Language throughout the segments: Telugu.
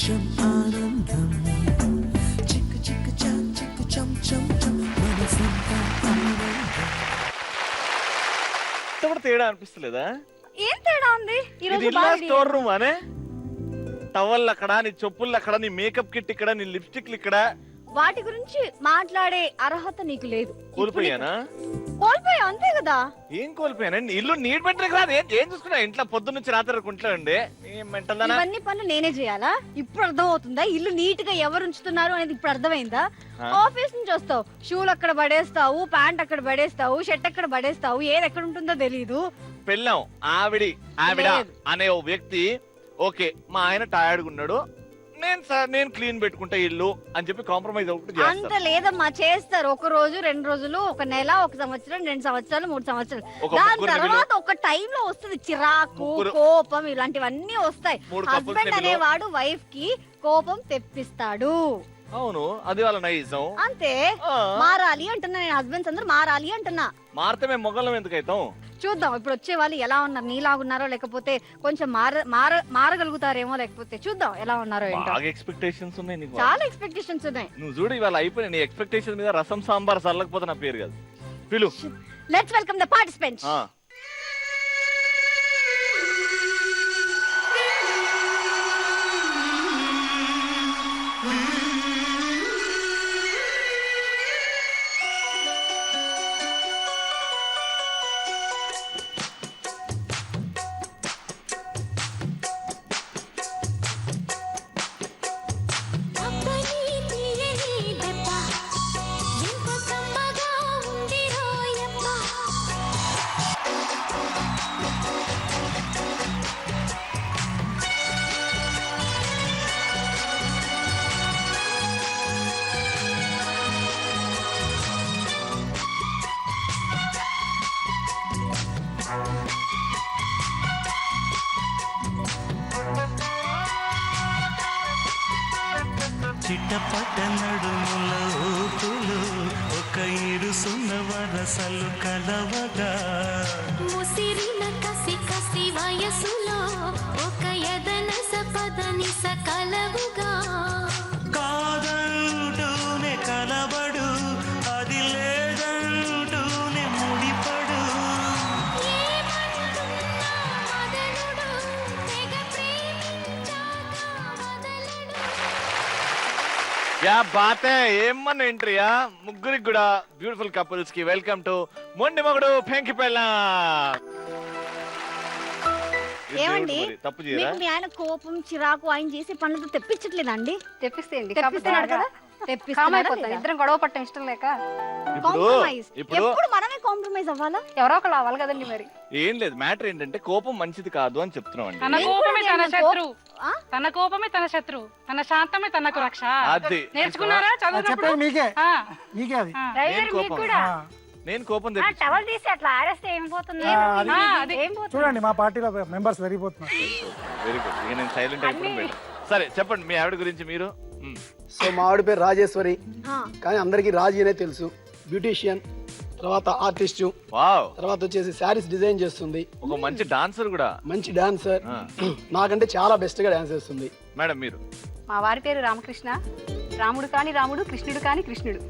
నిమిషం ఆనందం చిక్కు చిక్కు చం చిక్కు చం చం చం మనసంతా ఆనందం. తేడా అనిపిస్తలేదా? ఏం తేడా ఉంది ఈ రోజు? స్టోర్ రూమ్ అనే టవల్ అక్కడ, నీ చెప్పులు అక్కడ, నీ మేకప్ కిట్ ఇక్కడ, నీ లిప్స్టిక్ ఇక్కడ. వాటి గురించి మాట్లాడే అర్హత నీకు లేదు. కోల్పోయానా? కోల్పోయా, అంతే కదా. ఏం కోల్పోయానండి? ఇల్లు నీట్ పెట్టడానికి రాదు. ఏం చూసుకున్నా ఇంట్లో పొద్దున్న నుంచి రాత్రి వరకు ఇంట్లో అండి. ఇవన్నీ పనులు నేనే చేయాలా? ఇప్పుడు అర్థం అవుతుందా? ఇల్లు నీట్ గా ఎవరు ఉంచుతున్నారు అనేది ఇప్పుడు అర్థమైందా? ఆఫీస్ నుంచి వస్తావు, షూలు అక్కడ పడేస్తావు, ప్యాంట్ అక్కడ పడేస్తావు, షర్ట్ అక్కడ పడేస్తావు, ఏది ఎక్కడ ఉంటుందో తెలీదు. పెళ్ళాం ఆవిడ అనే ఓ వ్యక్తి ఓకే మా ఆయన టైర్డ్ ఉన్నాడు, నేను క్లీన్ పెట్టుకుంటా ఇల్లు అని చెప్పి కాంప్రమైజ్ అవుతుంది. అంత లేదమ్మా, చేస్తారు. ఒక రోజు, 2 రోజులు, ఒక నెల, 1 సంవత్సరం, 2 సంవత్సరాలు, 3 సంవత్సరాలు. దాని తర్వాత ఒక టైం లో వస్తుంది చిరాకు, కోపం, ఇలాంటివన్నీ వస్తాయి. హస్బెండ్ అనేవాడు వైఫ్ కి కోపం తెప్పిస్తాడు. అవును, అది వాళ్ళ నైజం. అంతే, మారాలి అంటున్నా నేను. హస్బెండ్స్ అందరూ మారాలి అంటున్నా. మారితే మేము మొగలం ఎందుకైతాం? చూద్దాం ఇప్పుడు వచ్చే వాళ్ళు ఎలా ఉన్నారు, నీలాగున్నారో లేకపోతే కొంచెం మారగలుగుతారేమో, లేకపోతే చూద్దాం ఎలా ఉన్నారో ఏంటో. బాగా ఎక్స్పెక్టేషన్స్ ఉన్నాయి నీకు. చాలా ఎక్స్పెక్టేషన్స్ ఉన్నాయి. నువ్వు చూడు ఇవాళ అయిపోయినా నీ ఎక్స్పెక్టేషన్ మీద రసం సాంబార్ చల్లకపోతే నా పేరు కాదు. పిలు. Let's welcome the participants. చిట్టపట్ట నడుముల ఊపులు ఒక ఇరుసున్న వరసలు కలవగా, ముసిరిన కసి కసి వయసులో ఒక యదనస పదనిస కలవుగా, కాదంటూనే కలబడు అది లేదంటూనే ముడిపడు, ఏమంటున్నా మదనుడు తెగ ప్రేమించాక వదలడు. యా బాతే ఏమన్నా ఎంట్రీయా. ముగ్గురికి కూడా బ్యూటిఫుల్ కపుల్స్ కి వెల్కమ్ టు మొండి మగుడు పెంకి పెళ్ళాం. ఏమండి, తప్పు చేయరా? మీకు మీ ఆయన కోపం, చిరాకు ఆయన చేసే పనులతో తెప్పించట్లేదండి? తెప్పిస్తేయండి, తెప్పిస్తున్నాడు కదా. ఇద్దరం గొడవ పట్టం ఇష్టం లేక ఎప్పుడు మనమే కాంప్రమైజ్ అవ్వాలా? ఎవరో ఒకళ్ళు అవ్వాలి కదండి. మరి ఏం లేదు, మ్యాటర్ ఏంటంటే కోపం మంచిది కాదు అని చెప్తున్నాం అండి. తన కోపమే తన శత్రు, తన కోపమే తన శత్రు, తన శాంతమే తనకు రక్ష. అది నేర్చుకున్నారా చదువునప్పుడు? నేను కోపం టవల్ తీసి అట్లా ఆరేస్తే ఏం పోతుంది? చూడండి మా పార్టీలో మెంబర్స్ పెరిగిపోతున్నారు. Very good. నేను సైలెంట్ అయిపోయాను. సరే చెప్పండి మీ ఆవిడ గురించి మీరు. సో మా ఆవిడ పేరు రాజేశ్వరి, కానీ అందరికి రాజీ అనే తెలుసు. బ్యూటీషియన్, తర్వాత ఆర్టిస్ట్, తర్వాత వచ్చేసి శారీస్ డిజైన్ చేస్తుంది. ఒక మంచి డాన్సర్ కూడా. మంచి డాన్సర్, నాకంటే చాలా బెస్ట్ గా డాన్స్ చేస్తుంది. మేడం మీరు? మా వారి పేరు రామకృష్ణ. రాముడు కాని రాముడు, కృష్ణుడు కాని కృష్ణుడు.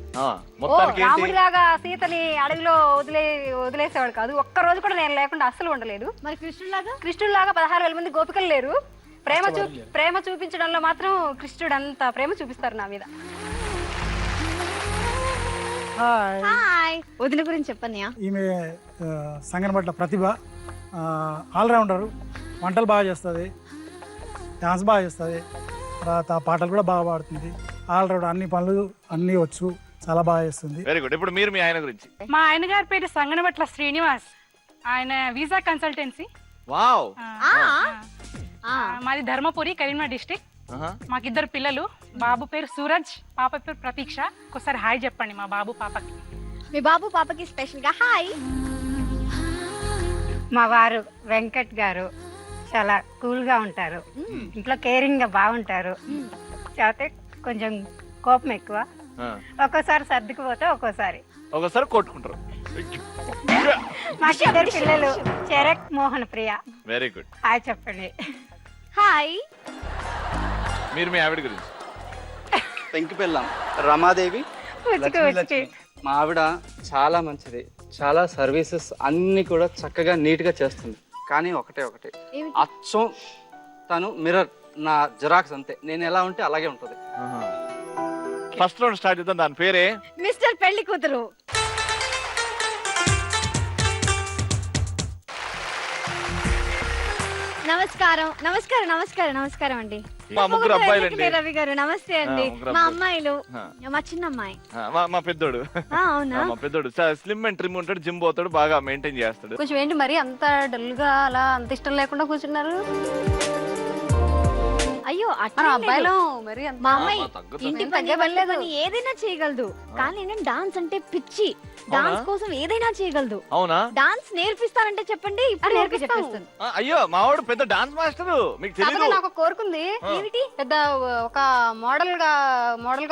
రాముడి లాగా సీతని అడవిలో వదిలేసేవాడు కాదు. ఒక్క రోజు కూడా నేను లేకుండా అస్సలు ఉండలేదు. మరి కృష్ణుడిలాగా 16,000 మంది గోపికలు లేరు. ప్రేమ చూపించడంలో మాత్రం కృష్ణుడు అంత ప్రేమ చూపిస్తారు నా మీద. వదిన గురించి చెప్పన్నయ్య. ఈమె సంగనపట్ల ప్రతిభ, ఆల్రౌండరు, వంటలు బాగా చేస్తుంది, డాన్స్ బాగా చేస్తుంది, తర్వాత పాటలు కూడా బాగా పాడుతుంది. ఆల్రౌండర్, అన్ని పనులు అన్ని వచ్చు, చాలా బాగా చేస్తుంది. Very good. ఇప్పుడు మీరు మీ ఆయన గురించి? మా ఆయన గారి పేరు సంగనపట్ల శ్రీనివాస్. ఆయన వీసా కన్సల్టెన్సీ. వావ్. మాది ధర్మపురి, కరీంనగర్ డిస్ట్రిక్ట్. మాకిద్దరు పిల్లలు. బాబు పేరు సూరజ్, పాప పేరు ప్రతీక్ష. ఒకసారి హాయ్ చెప్పండి మా బాబు పాపకి. మీ బాబు పాపకి స్పెషల్ గా హాయ్. మా వారు వెంకట్ గారు చాలా కూల్ గా ఉంటారు, ఇంట్లో కేరింగ్ గా బాగుంటారు. కాకపోతే కొంచెం కోపం ఎక్కువ. ఒక్కోసారి సర్దుకుపోతే ఒక్కోసారి కొట్టుకుంటారు. మా ఇద్దరు పిల్లలు Charak, Mohan Priya. Very good. Hi చెప్పండి. హాయ్. మీరు మీ ఆవిడ గురించి. పెంకి పెళ్ళాం రమాదేవి వచ్చి లక్ష్మి. మా ఆవిడ చాలా మంచిది, చాలా సర్వీసెస్ అన్ని కూడా చక్కగా నీట్ గా చేస్తుంది. కానీ ఒకటే అచ్చం తను మిర్రర్, నా జిరాక్స్ అంతే. నేను ఎలా ఉంటే అలాగే ఉంటుంది. ఫస్ట్ రౌండ్ స్టార్ట్ చేద్దాం. దాని పేరే మిస్టర్ పెళ్లి కూతురు. నమస్కారం నమస్కారం నమస్కారం నమస్కారం అండి. మా ముగ్గురు అబ్బాయిలండి. రవి గారు నమస్తే అండి. ముగ్గురు మా అబ్బాయిలు. అమ్మాయిలు, మా చిన్న అమ్మాయి. మా పెద్దోడు. అవునా? మా పెద్దోడు స్లిమ్ అండ్ ట్రిమ్ ఉంటాడు, జిమ్ పోతాడు, బాగా మెయింటైన్ చేస్తాడు. కొంచెం ఏంటి మరి అంత డల్ గా అలా అంత ఇష్టం లేకుండా కూర్చున్నారు? అయ్యో మన అట్లా అబ్బాయిలో మరి మా అమ్మాయి తగ్గుతుంది. ఇంటి పని పని ఏదైనా చేయగలదు. కానీ నేను డాన్స్ అంటే పిచ్చి. డాన్స్ కోసం ఏదైనా చేయగలదు. అవునా? డాన్స్ నేర్పిస్తానంటే చెప్పండి, ఇప్పుడు చెప్పేస్తాను. అయ్యో మావాడు పెద్ద డాన్స్ మాస్టర్, మీకు కాకపోతే తెలీదు. నాకు కోరుకుంది ఏమిటి? పెద్ద ఒక మోడల్ గా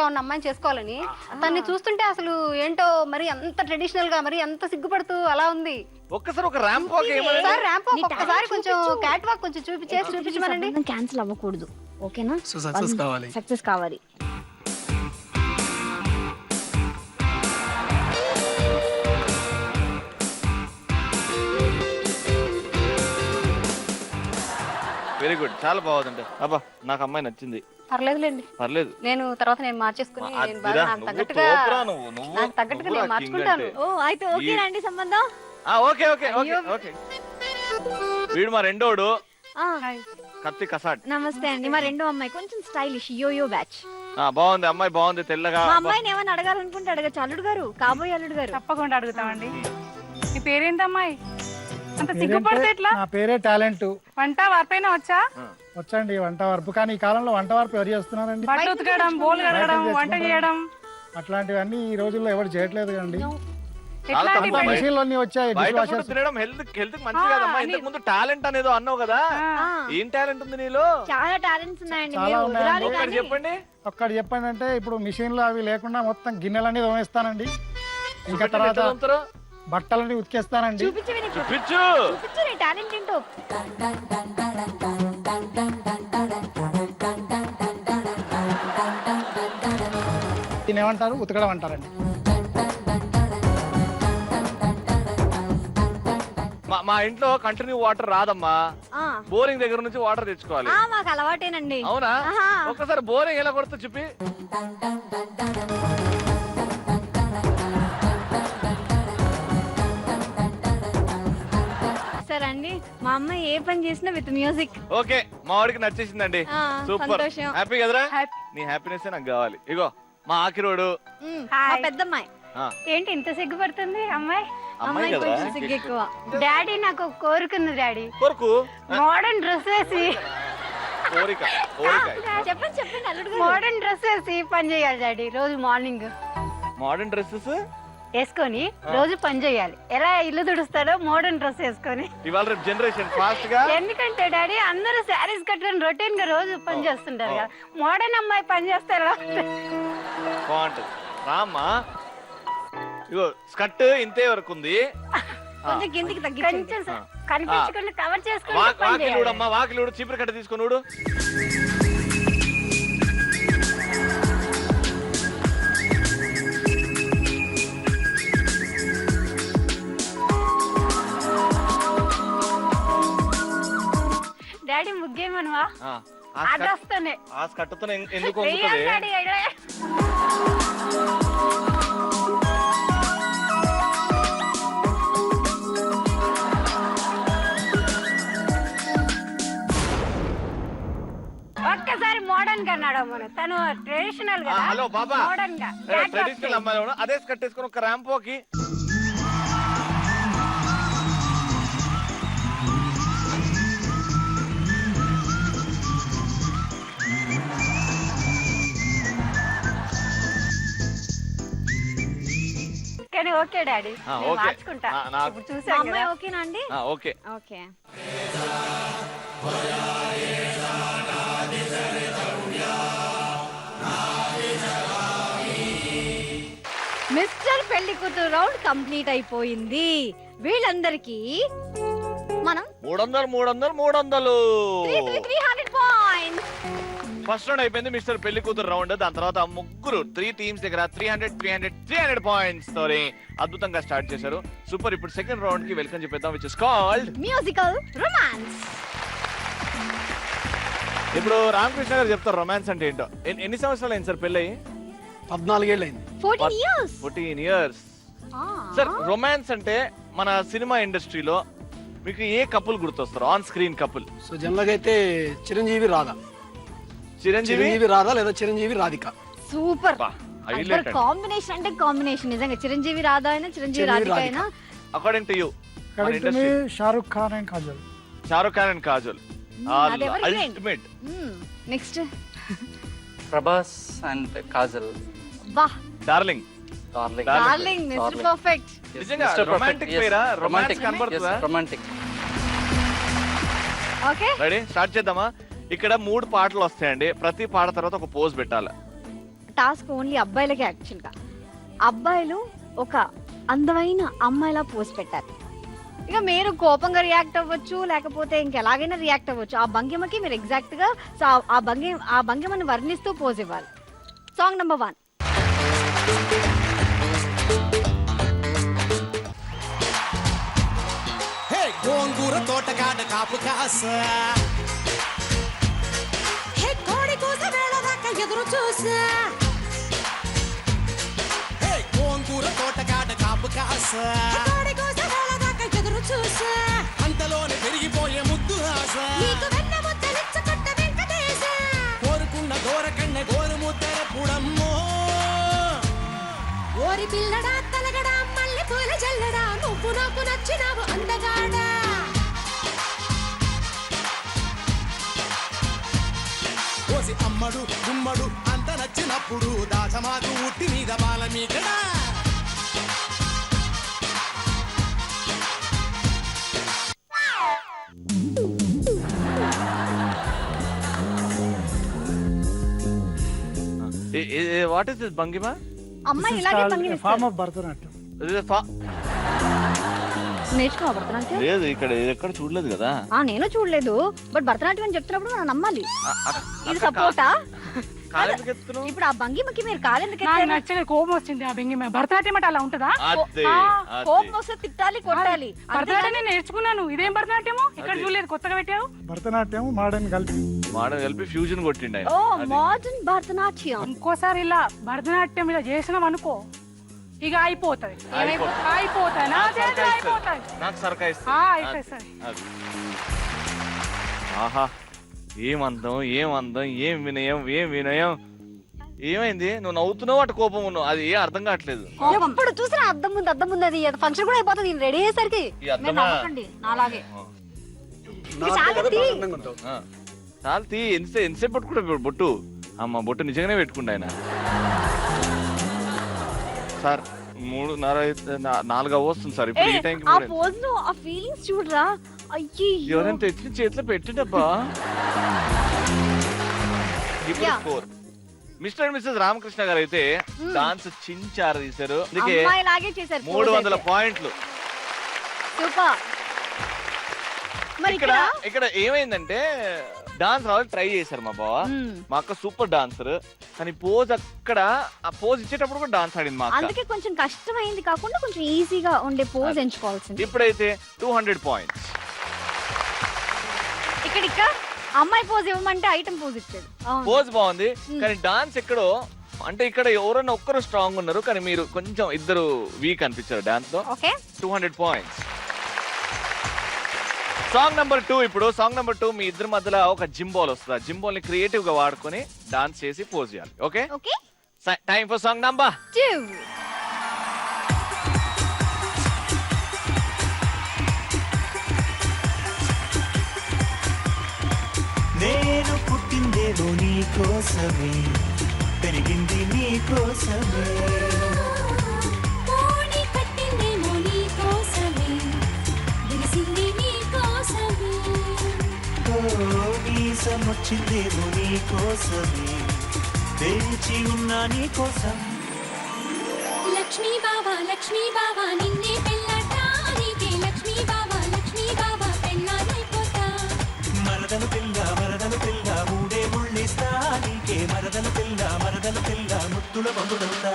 ఉన్న అమ్మాయిని చేసుకోవాలని. తన్ని చూస్తుంటే అసలు ఏంటో మరి అంత ట్రెడిషనల్ గా మరి అంత సిగ్గుపడుతూ అలా ఉంది. ఒక్కసారి ఒక ర్యాంప్ వాక్ ఒకసారి ర్యాంప్ వాక్, ఒక్కసారి కొంచెం క్యాట్ వాక్ కొంచెం చూపించమనండి. క్యాన్సిల్ అవ్వకూడదు, ఓకేనా? సో సక్సెస్ కావాలి. సక్సెస్ కావాలి. వెరీ గుడ్, చాలా బాగుందండి. అబ్బా నాకు అమ్మాయి నచ్చింది. పర్లేదులేండి, పర్లేదు. నేను తర్వాత నేను మార్చేసుకుని నేను బాగా అదిరా, నాకు నువ్వు తగ్గట్టుగా తోపురా నువ్వు, నువ్వు నాకు తగ్గట్టుగా నేను నువ్వురా మార్చుకుంటాను. king ఓ అయితే ఓకేనండి సంబంధం. Okay okay okay okay. వీడు మా రెండోడు ఆ, కత్తి కసాడ్. నమస్తే అండి. మా రెండో అమ్మాయి కొంచెం స్టైలిష్, యోయో బ్యాచ్. బాగుంది అమ్మాయి, బాగుంది, తెల్లగా. మా అమ్మాయిని ఏమైనా అడగాలనుకుంటే అడగచ్చు. అల్లుడు గారు, కాబోయే అల్లుడు గారు. తప్పకుండా అడుగుతామండి. మీ పేరేంటమ్మాయి? అంత సిగ్గుపడితే ఎట్లా? నా పేరే టాలెంట్. వంట వార్పైన వచ్చా? వచ్చండి వంట వరపు. కానీ ఈ కాలంలో వంట వరపు ఎవరు చేస్తున్నారండి? బట్టలు ఉతకడం, బోల్ కడగడం, వంట చేయడం అట్లాంటివన్నీ ఈ రోజుల్లో ఎవరు చేయట్లేదు కండి. ఎట్లాంటి పని? మెషిన్లన్నీ వచ్చాయి. బయట ఫుడ్ తినడం హెల్త్ మంచిది కదమ్మా. ఇంతకు ముందు టాలెంట్ అనేదో అన్నావు కదా, ఏం టాలెంట్ ఉంది నీలో? చాలా టాలెంట్స్ ఉన్నాయండి. చాలా మీరు ఉన్నాయండి. వదలాలి ఒకటి కానీ. చెప్పండి. ఒక్కటి చెప్పండి అంటే ఇప్పుడు మిషన్లు అవి లేకుండా మొత్తం గిన్నెలన్నీ తోమేస్తానండి. ఇంకా తర్వాత ఎట్లా తోముతారు? బట్టలన్నీ ఉతికేస్తానండి. చూపించు వినీత్. చూపించు. చూపించు నీ టాలెంట్ ఏంటో. దీన్ని ఏమంటారు? ఉతకడం అంటారండి. మా ఇంట్లో కంటిన్యూ వాటర్ రాదమ్మా. ఆ, బోరింగ్ దగ్గర నుంచి వాటర్ తెచ్చుకోవాలి. ఆ, మాకు అలవాటేనండి. అవునా? ఆహా. ఒక్కసారి బోరింగ్ ఎలా కొడుతూ చెప్పి. సరే అండి, మా అమ్మాయి ఏ పని చేసినా విత్ మ్యూజిక్. ఓకే, మా వాడికి నచ్చేసిందండి. ఆ, సూపర్, సంతోషం. హ్యాపీ కదరా? హ్యాపీ. నీ హ్యాపీనెస్ నాకు కావాలి. ఇగో మా ఆకిరోడు. మా హాయ్. పెద్దమ్మాయి. ఏంటి ఇంత సిగ్గుపడుతుంది అమ్మాయి? అమ్మాయి అమ్మాయి కదా? కొంచెం సిగ్గు ఎక్కువ. డాడీ నాకు ఒక కోరుకుంది డాడీ, కొరకు మోడర్న్ డ్రెస్ వేసి కోరిక కోరిక. చెప్పండి చెప్పండి అల్లుడు గారు. మోడర్న్ డ్రెస్ వేసి పని చేయాలి డాడీ. రోజు మార్నింగ్ మోడర్న్ డ్రెస్సెస్ వేసుకొని రోజు పని చేయాలి. ఎలా ఇల్లు తుడుస్తాడో మోడర్న్ డ్రెస్ వేసుకొని. ఇవాళ రేపు జనరేషన్ ఫాస్ట్ గా. ఎందుకంటే డాడీ అందరూ శారీస్ కట్టుకొని రొటీన్ గా రోజు పని చేస్తుంటారు కదా, మోడర్న్ అమ్మాయి పని చేస్తే ఎలా ఉంటుంది? బాగుంటది. రామ్మా, ఇగో స్కర్ట్ ఇంతే వరకు ఉంది. కొంచెం కిందికి తగ్గించండి. కొంచెం కనిపించకుండా కవర్ చేసుకొని పని వాకిలుడు చేయాలి. అమ్మా, వాకిలుడు, చీపురు కట్ట తీసుకున్నాడు. డాడీ ముగ్గేమనువా ఆ అదొస్తానే స్కర్ట్తో ఎందుకు వెయ్యాలి వంగుతుంది? డాడీ ఇలా. ఒక్కసారి మోడర్న్ గా అన్నాడు మనం. తను ట్రెడిషనల్ గా హలో బాబా, మోడర్న్ గా ట్రెడిషనల్ అమ్మాయి ఎవరు? అదే స్కర్ట్ వేసుకొని ఒక ర్యాంపోకి. కానీ ఓకే డాడీ, నేను ఓకే. మార్చుకుంటా. నాకు- ఇప్పుడు మా చూసాను అమ్మాయి కదా. ఓకేనా అండి? ఓకే. ఓకే. మిస్టర్ పెళ్లి కూతురు రౌండ్ కంప్లీట్ అయిపోయింది. వీళ్ళందరికీ మనం 300 300 300 300 పాయింట్స్. ఫస్ట్ రౌండ్ అయిపోయింది మిస్టర్ పెళ్లి కూతురు రౌండ్. దాని తర్వాత ముగ్గురు 3 టీమ్స్ దగ్గర 300 పాయింట్స్ తోని అద్భుతంగా స్టార్ట్ చేశారు. సూపర్. ఇప్పుడు సెకండ్ రౌండ్ కి వెల్కమ్ చెప్పేద్దాం, which is called musical romance. ఇప్పుడు రామకృష్ణ గారు చెప్తారు రొమాన్స్ అంటే ఏంటో. ఎన్ని సంవత్సరాలు అయింది సార్ పెళ్ళి? 14 ఏళ్ళు అయింది. 14 ఇయర్స్. సార్ రొమాన్స్ అంటే మన సినిమా ఇండస్ట్రీలో మీకు ఏ కపుల్ గుర్తొస్తారు? On screen couple. So general గా అయితే చిరంజీవి రాధా లేదా చిరంజీవి రాధిక. సూపర్. కాంబినేషన్ అంటే కాంబినేషన్ నిజంగా. చిరంజీవి రాధా అయినా చిరంజీవి రాధిక అయినా. According to you? Shahrukh Khan and Kajal. Ultimate. Next Prabhas and Kajal. వా డార్లింగ్. Mister perfect. నిజంగా రొమాంటిక్ పేరా? రొమాంటిక్ కనబడుతుందా? రొమాంటిక్. ఓకే రెడీ స్టార్ట్ చేద్దామా? ఇక్కడ 3 పాటలు వస్తాయండి. ప్రతి పాట తర్వాత ఒక పోజ్ పెట్టాలి. టాస్క్ ఓన్లీ అబ్బాయిలకి. యాక్చువల్ గా అబ్బాయిలు ఒక అందమైన అమ్మాయిలా పోజ్ పెట్టాలి. ఇక మీరు కోపంగా రియాక్ట్ అవ్వచ్చు, లేకపోతే ఇంకెలాగైనా రియాక్ట్ అవ్వచ్చు. ఆ భంగిమకి మీరు ఎగ్జాక్ట్ గా ఆ భంగిమని వర్ణిస్తూ పోజ్ ఇవ్వాలి. Song number 1. గోంగూర తోటకాడ కాపు కాస, కోడి కూత వేళ దాకా ఎదురు చూసా. గోంగూర తోటకాడ కాపు కాస, కోడి కూత వేళ దాకా ఎదురు చూసా. అంతలోనే పెరిగిపోయే ముద్దు ఆశ, నీకు వెన్న ముద్దలిచ్చకొట్ట వెంకటేశ. కోరుకున్న దూరకన్నె గోరు ముద్దర పుడమ్మో. ఓరి పిల్లడా తలగడా మల్లె పూల జల్లడా, నువ్వు నాకు నచ్చినావు అందగాడా. కోసి అమ్మడు గుమ్మడు అంత నచ్చినప్పుడు దాచమాకు ఉట్టి మీద బాల మీకడా. వాట్ ఇస్ దిస్ భంగిమ? అమ్మాయి ఇలాగే భంగిమిస్తారు. Form of Bharatanatyam. నేర్చుకో భరతనాట్యం. లేదు ఇక్కడ ఎక్కడ చూడలేదు కదా. నేను చూడలేదు, బట్ భరతనాట్యం అని చెప్తున్నప్పుడు మనం నమ్మాలి. ఇది సపోర్టా? ఇప్పుడు ఆ భంగిమకి మీరు కాలెందుకు నచ్చని కోపం వచ్చింది. ఆ భంగిమ భరతనాట్యం అంటే అలా ఉంటుందా? కోపం వస్తే తిట్టాలి, కొట్టాలి. భరతనాట్యం నేను నేర్చుకున్నాను. ఇదేం భరతనాట్యము? ఇక్కడ చూడలేదు, కొత్తగా పెట్టావు. భరతనాట్యం మోడర్న్ కలిపి ఫ్యూజన్ కొట్టిండు. ఓ మోడర్న్ భరతనాట్యం. ఇంకోసారి ఇలా భరతనాట్యం ఇలా చేసినాం అనుకో, ఇక అయిపోతుంది. నాకు సరకాయిస్తా. ఆహా ఏం అందం, ఏం వినయం. ఏమైంది? నువ్వు నవ్వుతున్నావు, అటు కోపం ఉన్నావు. అది ఏం అర్థం కావట్లేదు. ఎప్పుడు చూసినా అద్దం ముందు అది ఫంక్షన్ కూడా అయిపోతుంది. రెడీ అయ్యేసరికి నాలాగే చాలా తీ. ఎంతసేపు పట్టుకుంటా బొట్టు? అమ్మ బొట్టు నిజంగానే పెట్టుకుంటా ఆయన. సార్ 3:30 వస్తుంది సార్. ఇప్పుడు ఈ టైంకి ఆ పోజ్ లో ఆ ఫీలింగ్స్ చూడరా. అయ్యో ఎవరైనా తెచ్చి చేతిలో పెట్టిండబ్బా. ఇప్పుడు score mister and missus Ramakrishna garu అయితే డాన్స్ చించారు తీశారు. అందుకే 300 పాయింట్లు. సూపర్. మరి ఇక్కడ ఏమైందంటే డాన్స్ రావాలి ట్రై చేశారు మా బావ. మా అక్క సూపర్ డాన్సర్, కానీ పోజ్ అక్కడ ఆ పోజ్ ఇచ్చేటప్పుడు కూడా డాన్స్ ఆడింది మా అక్క. అందుకే కొంచెం కష్టమైంది కాకుండా కొంచెం ఈజీగా ఉండే పోజ్ ఎంచుకోవాల్సింది. ఇప్పుడైతే 200 పాయింట్స్. ఇక్కడ అమ్మాయి పోజ్ ఇవ్వమంటే ఐటమ్ పోజ్ ఇచ్చాడు. పోజ్ బాగుంది, కానీ డాన్స్ ఎక్కడో అంటే ఇక్కడ ఎవరన్నా ఒక్కరు స్ట్రాంగ్ ఉన్నారు, కానీ మీరు కొంచెం ఇద్దరు వీక్ అనిపించారు డాన్స్ లో. 200 పాయింట్స్. Song number 2. ఇప్పుడు సాంగ్ నెంబర్ 2 మీ ఇద్దరి మధ్యలో ఒక జిమ్ బాల్ వస్తుంది. ఆ జిమ్ బాల్ ని క్రియేటివ్ గా వాడుకొని డాన్స్ చేసి పోజ్ చేయాలి. Okay, time for song number 2. నేను పుట్టిందేదో నీ కోసమే, పెరిగింది నీ కోసమే. వచ్చిందేమో నీ కోసమే, వేచి ఉన్నా నీ కోసం. లక్ష్మీ బాబా నిన్నే పెళ్ళటానికి, లక్ష్మీ బాబా పెళ్ళానైపోతా. మరదలు పిల్ల ఊడే ముళ్ళిస్తా ముద్దుల బంధువులంతా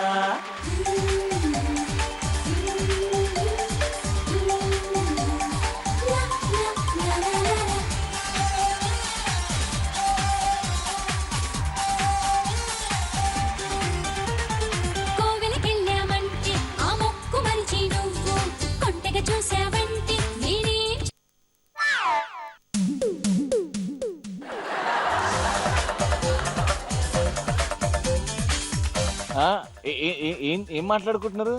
కోవెలకెళ్ళామంటే ఆ మొక్కు మరిచి నువ్వు కొంటెగా చూసావంటే నేనే ఏం మాట్లాడుకుంటున్నారు?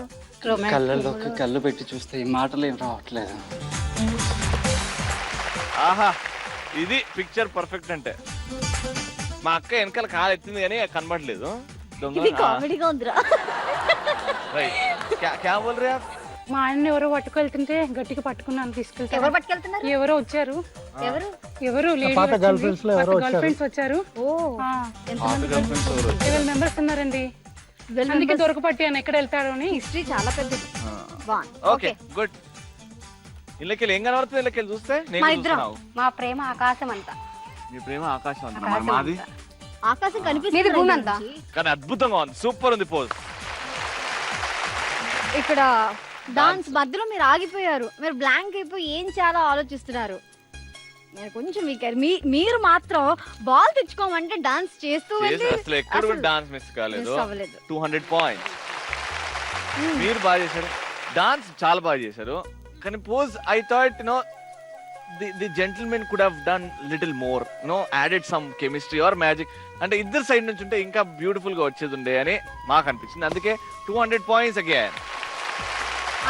కళ్ళల్లోకి కళ్ళు పెట్టి చూస్తే ఈ మాటలు ఏం రావట్లేదు. ఆహా, ఇది పిక్చర్ పర్ఫెక్ట్ అంటే. మా అక్క వెనకాల కాలు ఎత్తింది కానీ కనబడలేదు. ఇది కామెడీగా ఉందిరా. క్యా బోల్ రే ఆప్? మా ఆయన ఎవరో పట్టుకెళ్తుంటే గట్టిగా పట్టుకున్నాను, తీసుకెళ్తాను. ఎవరు పట్టుకెళ్తున్నారు? ఎవరో వచ్చారు. ఎవరు? ఎవరు పాత గర్ల్ ఫ్రెండ్స్ లో ఎవరో గర్ల్ ఫ్రెండ్స్ వచ్చారు. ఓ, ఎంతమంది? 12 మెంబర్స్ ఉన్నారండి. అందుకే దొరకపట్టాను ఎక్కడ వెళ్తాడు అని. హిస్టరీ చాలా పెద్దది. బాగుంది. Okay good. ఇళ్ళకెళ్ళి ఏం కనబడుతుంది? ఇళ్ళకెళ్ళి చూస్తే నేను మా ఇద్దరం. చూస్తున్నావు. మా ప్రేమ ఆకాశం అంతా. మీ ప్రేమ ఆకాశం అంత. మరి మాది ఆకాశం కనిపిస్తుంది. మీది భూమి అంతా. కానీ అద్భుతంగా ఉంది, సూపర్ ఉంది పోజ్. ఇక్కడ డాన్స్ మధ్యలో మీరు ఆగిపోయారు. మీరు బ్లాంక్ అయిపోయి ఏం చాలా ఆలోచిస్తున్నారు. నేను కొంచెం మీరు మాత్రం బాల్ తెచ్చుకోమంటే డాన్స్ చేస్తూ వెళ్ళి అసలు ఎక్కడ కూడా డాన్స్ మిస్ కాలేదు. miss అవ్వలేదు. 200 పాయింట్స్. మీరు బాగా చేశారు, డాన్స్ చాలా బాగా చేశారు. కానీ pose I thought the gentlemen could have done little more, added some chemistry or magic. అంటే ఇద్దరు సైడ్ నుంచి ఉంటే ఇంకా బ్యూటిఫుల్ గా వచ్చేది ఉండే అని మాకు అనిపించింది. అందుకే 200 పాయింట్స్ అగైన్.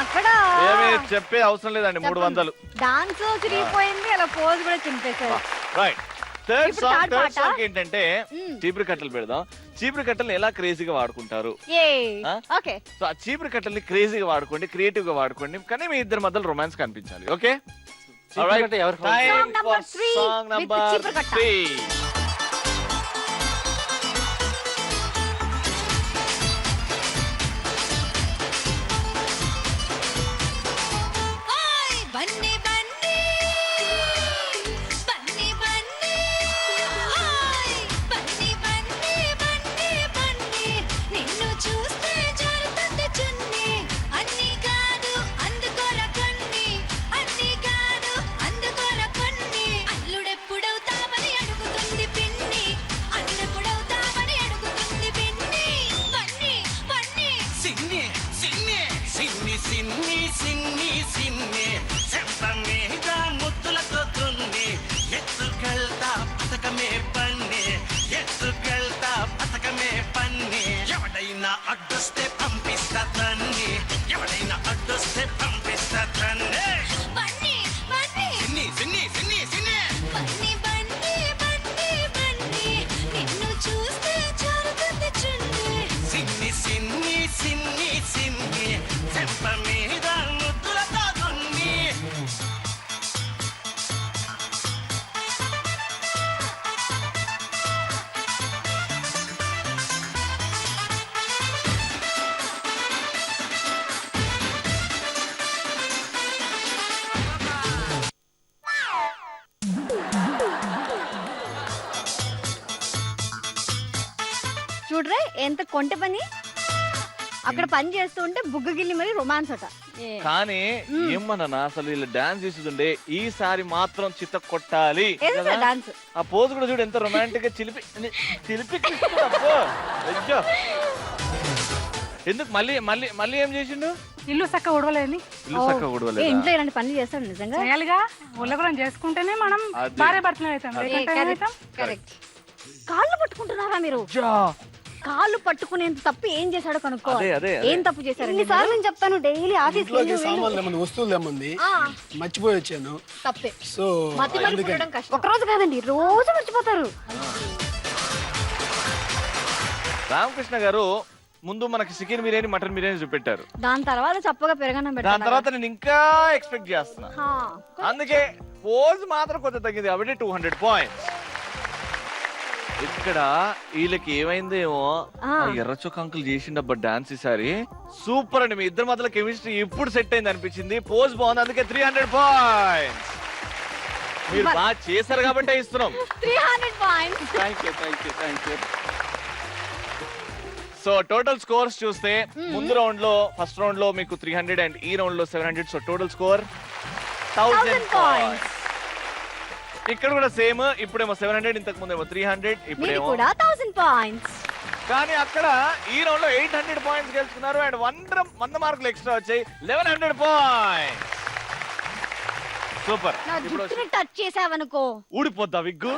అక్కడ ఏమీ చెప్పే అవసరం లేదండి. 300. డాన్స్ చిరిగిపోయింది, అలా పోజ్ కూడా చింపేశారు. రైట్. థర్డ్ ఇప్పుడు third part ఆ? సాంగ్ ఏంటంటే చీపురు కట్టలు పెడదాం. చీపురు కట్టలు ఎలా క్రేజీగా వాడుకుంటారు. ఓకే, సో ఆ చీపురు కట్టల్ని క్రేజీగా వాడుకోండి, క్రియేటివ్ గా వాడుకోండి. కానీ మీ ఇద్దరి మధ్యలో రొమాన్స్ కనిపించాలి. ఓకే, చీపురు కట్ట ఎవరు hold చేస్తారు? Song number 3 song with number చీపురు కట్ట. 3. ఓయ్ బన్నీ బన్నీ బన్నీ బన్నీ ఓయ్ బన్నీ బన్నీ బన్నీ బన్నీ నిన్ను చూస్తే జారుతుంది చున్నీ అన్నీ కాదు అందుకోర కొన్ని అన్నీ కాదు అందుకోర కొన్ని అల్లుడెప్పుడవుతావని అడుగుతుంది పిన్ని అన్నెప్పుడవుతావని అడుగుతుంది పిన్ని బన్నీ బన్నీ సిన్ని సిన్ని సిన్ని సిన్ని సిన్ని సిన్ని చెంప మీద ముద్దులతో దున్ని ఎత్తుకెళ్తా పథకమే పన్ని ఎత్తుకెళ్తా పథకమే పన్ని ఎవడైనా అడ్డొస్తే పంపిస్తా తన్ని ఎవడైనా అడ్డొస్తే పంపిస్తా తన్ని బన్నీ బన్నీ సిన్ని సిన్ని సిన్ని సిన్ని బన్నీ బన్నీ బన్నీ బన్నీ నిన్ను చూస్తే జారుతుంది చున్నీ సిన్ని సిన్ని సిన్ని సిన్ని చెంప మీద ముద్దులతో దున్ని చూడరే ఎంత కొంటె పని. అక్కడ పని చేస్తూ ఉంటే బుగ్గగిల్లి మరి రొమాన్స్ అట. కానీ ఏమన్నా అసలు వీళ్ళు డాన్స్ చేస్తుండే ఈసారి మాత్రం చిత్త కొట్టాలి కదా. డాన్స్ ఆ పోజ్ కూడా చూడు ఎంత రొమాంటిక్ గా చిలిపి చిలిపి అబ్బో, అయ్యో. ఎందుకు మళ్ళీ మళ్ళీ మళ్ళీ ఏం చేసిండు? ఇల్లు చక్క ఉడవలేని. ఇల్లు చక్కగా ఏ, ఊడవలేదా? ఇంట్లో ఇలాంటి పనులు చేస్తాడు నిజంగా. చేయాలిగా. ఉల్లగురం చేసుకుంటేనే మనం అది. భార్య భర్తలు అవుతాం. లేకుంటే ఏమవుతాం? కరెక్ట్. కాళ్ళు పట్టుకుంటున్నారా మీరు? అయ్యా. కాళ్ళు పట్టుకునేంత తప్పు ఏం చేశాడో కనుక్కోవాలి. అదే. ఏం తప్పు చేశారు? ఎన్నిసార్లు నేను చెప్తాను, డైలీ ఆఫీస్ ఇంట్లోకి సామాన్లు ఏమన్నా వస్తువులు ఏమంది మర్చిపోయి వచ్చాను. తప్పే. సో మతి మరుపు ఉండడం కష్టం. ఒక రోజు కాదండి, రోజు మర్చిపోతారు. రామకృష్ణ గారు ముందు మనకి చికెన్ బిర్యానీ, మటన్ బిర్యానీ చూపెట్టారు. దాని తర్వాత చప్పగా పెరగనం దాని పెట్టాను. తర్వాత నేను ఇంకా ఎక్స్పెక్ట్ చేస్తున్నా. అందుకే పోజ్ మాత్రం కొంచెం తగ్గింది కాబట్టి 200 పాయింట్స్. ఇక్కడ వీళ్ళకి ఏమైందేమో, ఎర్ర చొక్క అంకుల్ చేసిండబ్బా డాన్స్ ఈసారి సూపర్ అండి. మీ ఇద్దరు మధ్యలో కెమిస్ట్రీ ఇప్పుడు సెట్ అయింది అనిపించింది. పోజ్ బాగుంది, అందుకే 300 పాయింట్స్. మీరు బాగా చేశారు కాబట్టి ఇస్తున్నాం. 300 points. Thank you. So total scores చూస్తే ముందు రౌండ్ లో ఫస్ట్ రౌండ్ లో మీకు 300 అండ్ ఈ రౌండ్ లో 700. So total score 1000 points. ఇక్కడ కూడా సేమ్, ఇప్పుడేమో 700, ఇంతకు ముందేమో 300, మీది ఇప్పుడేమో కూడా 1000 పాయింట్స్. కానీ అక్కడ ఈ రౌండ్ లో 800 పాయింట్స్ గెలుచుకున్నారు అండ్ 100 మార్కులు ఎక్స్ట్రా వచ్చాయి. 1100 పాయింట్స్. సూపర్. నా ఇప్పుడు జుట్టుని టచ్ చేసావనుకో ఊడిపోద్దా విగ్గు?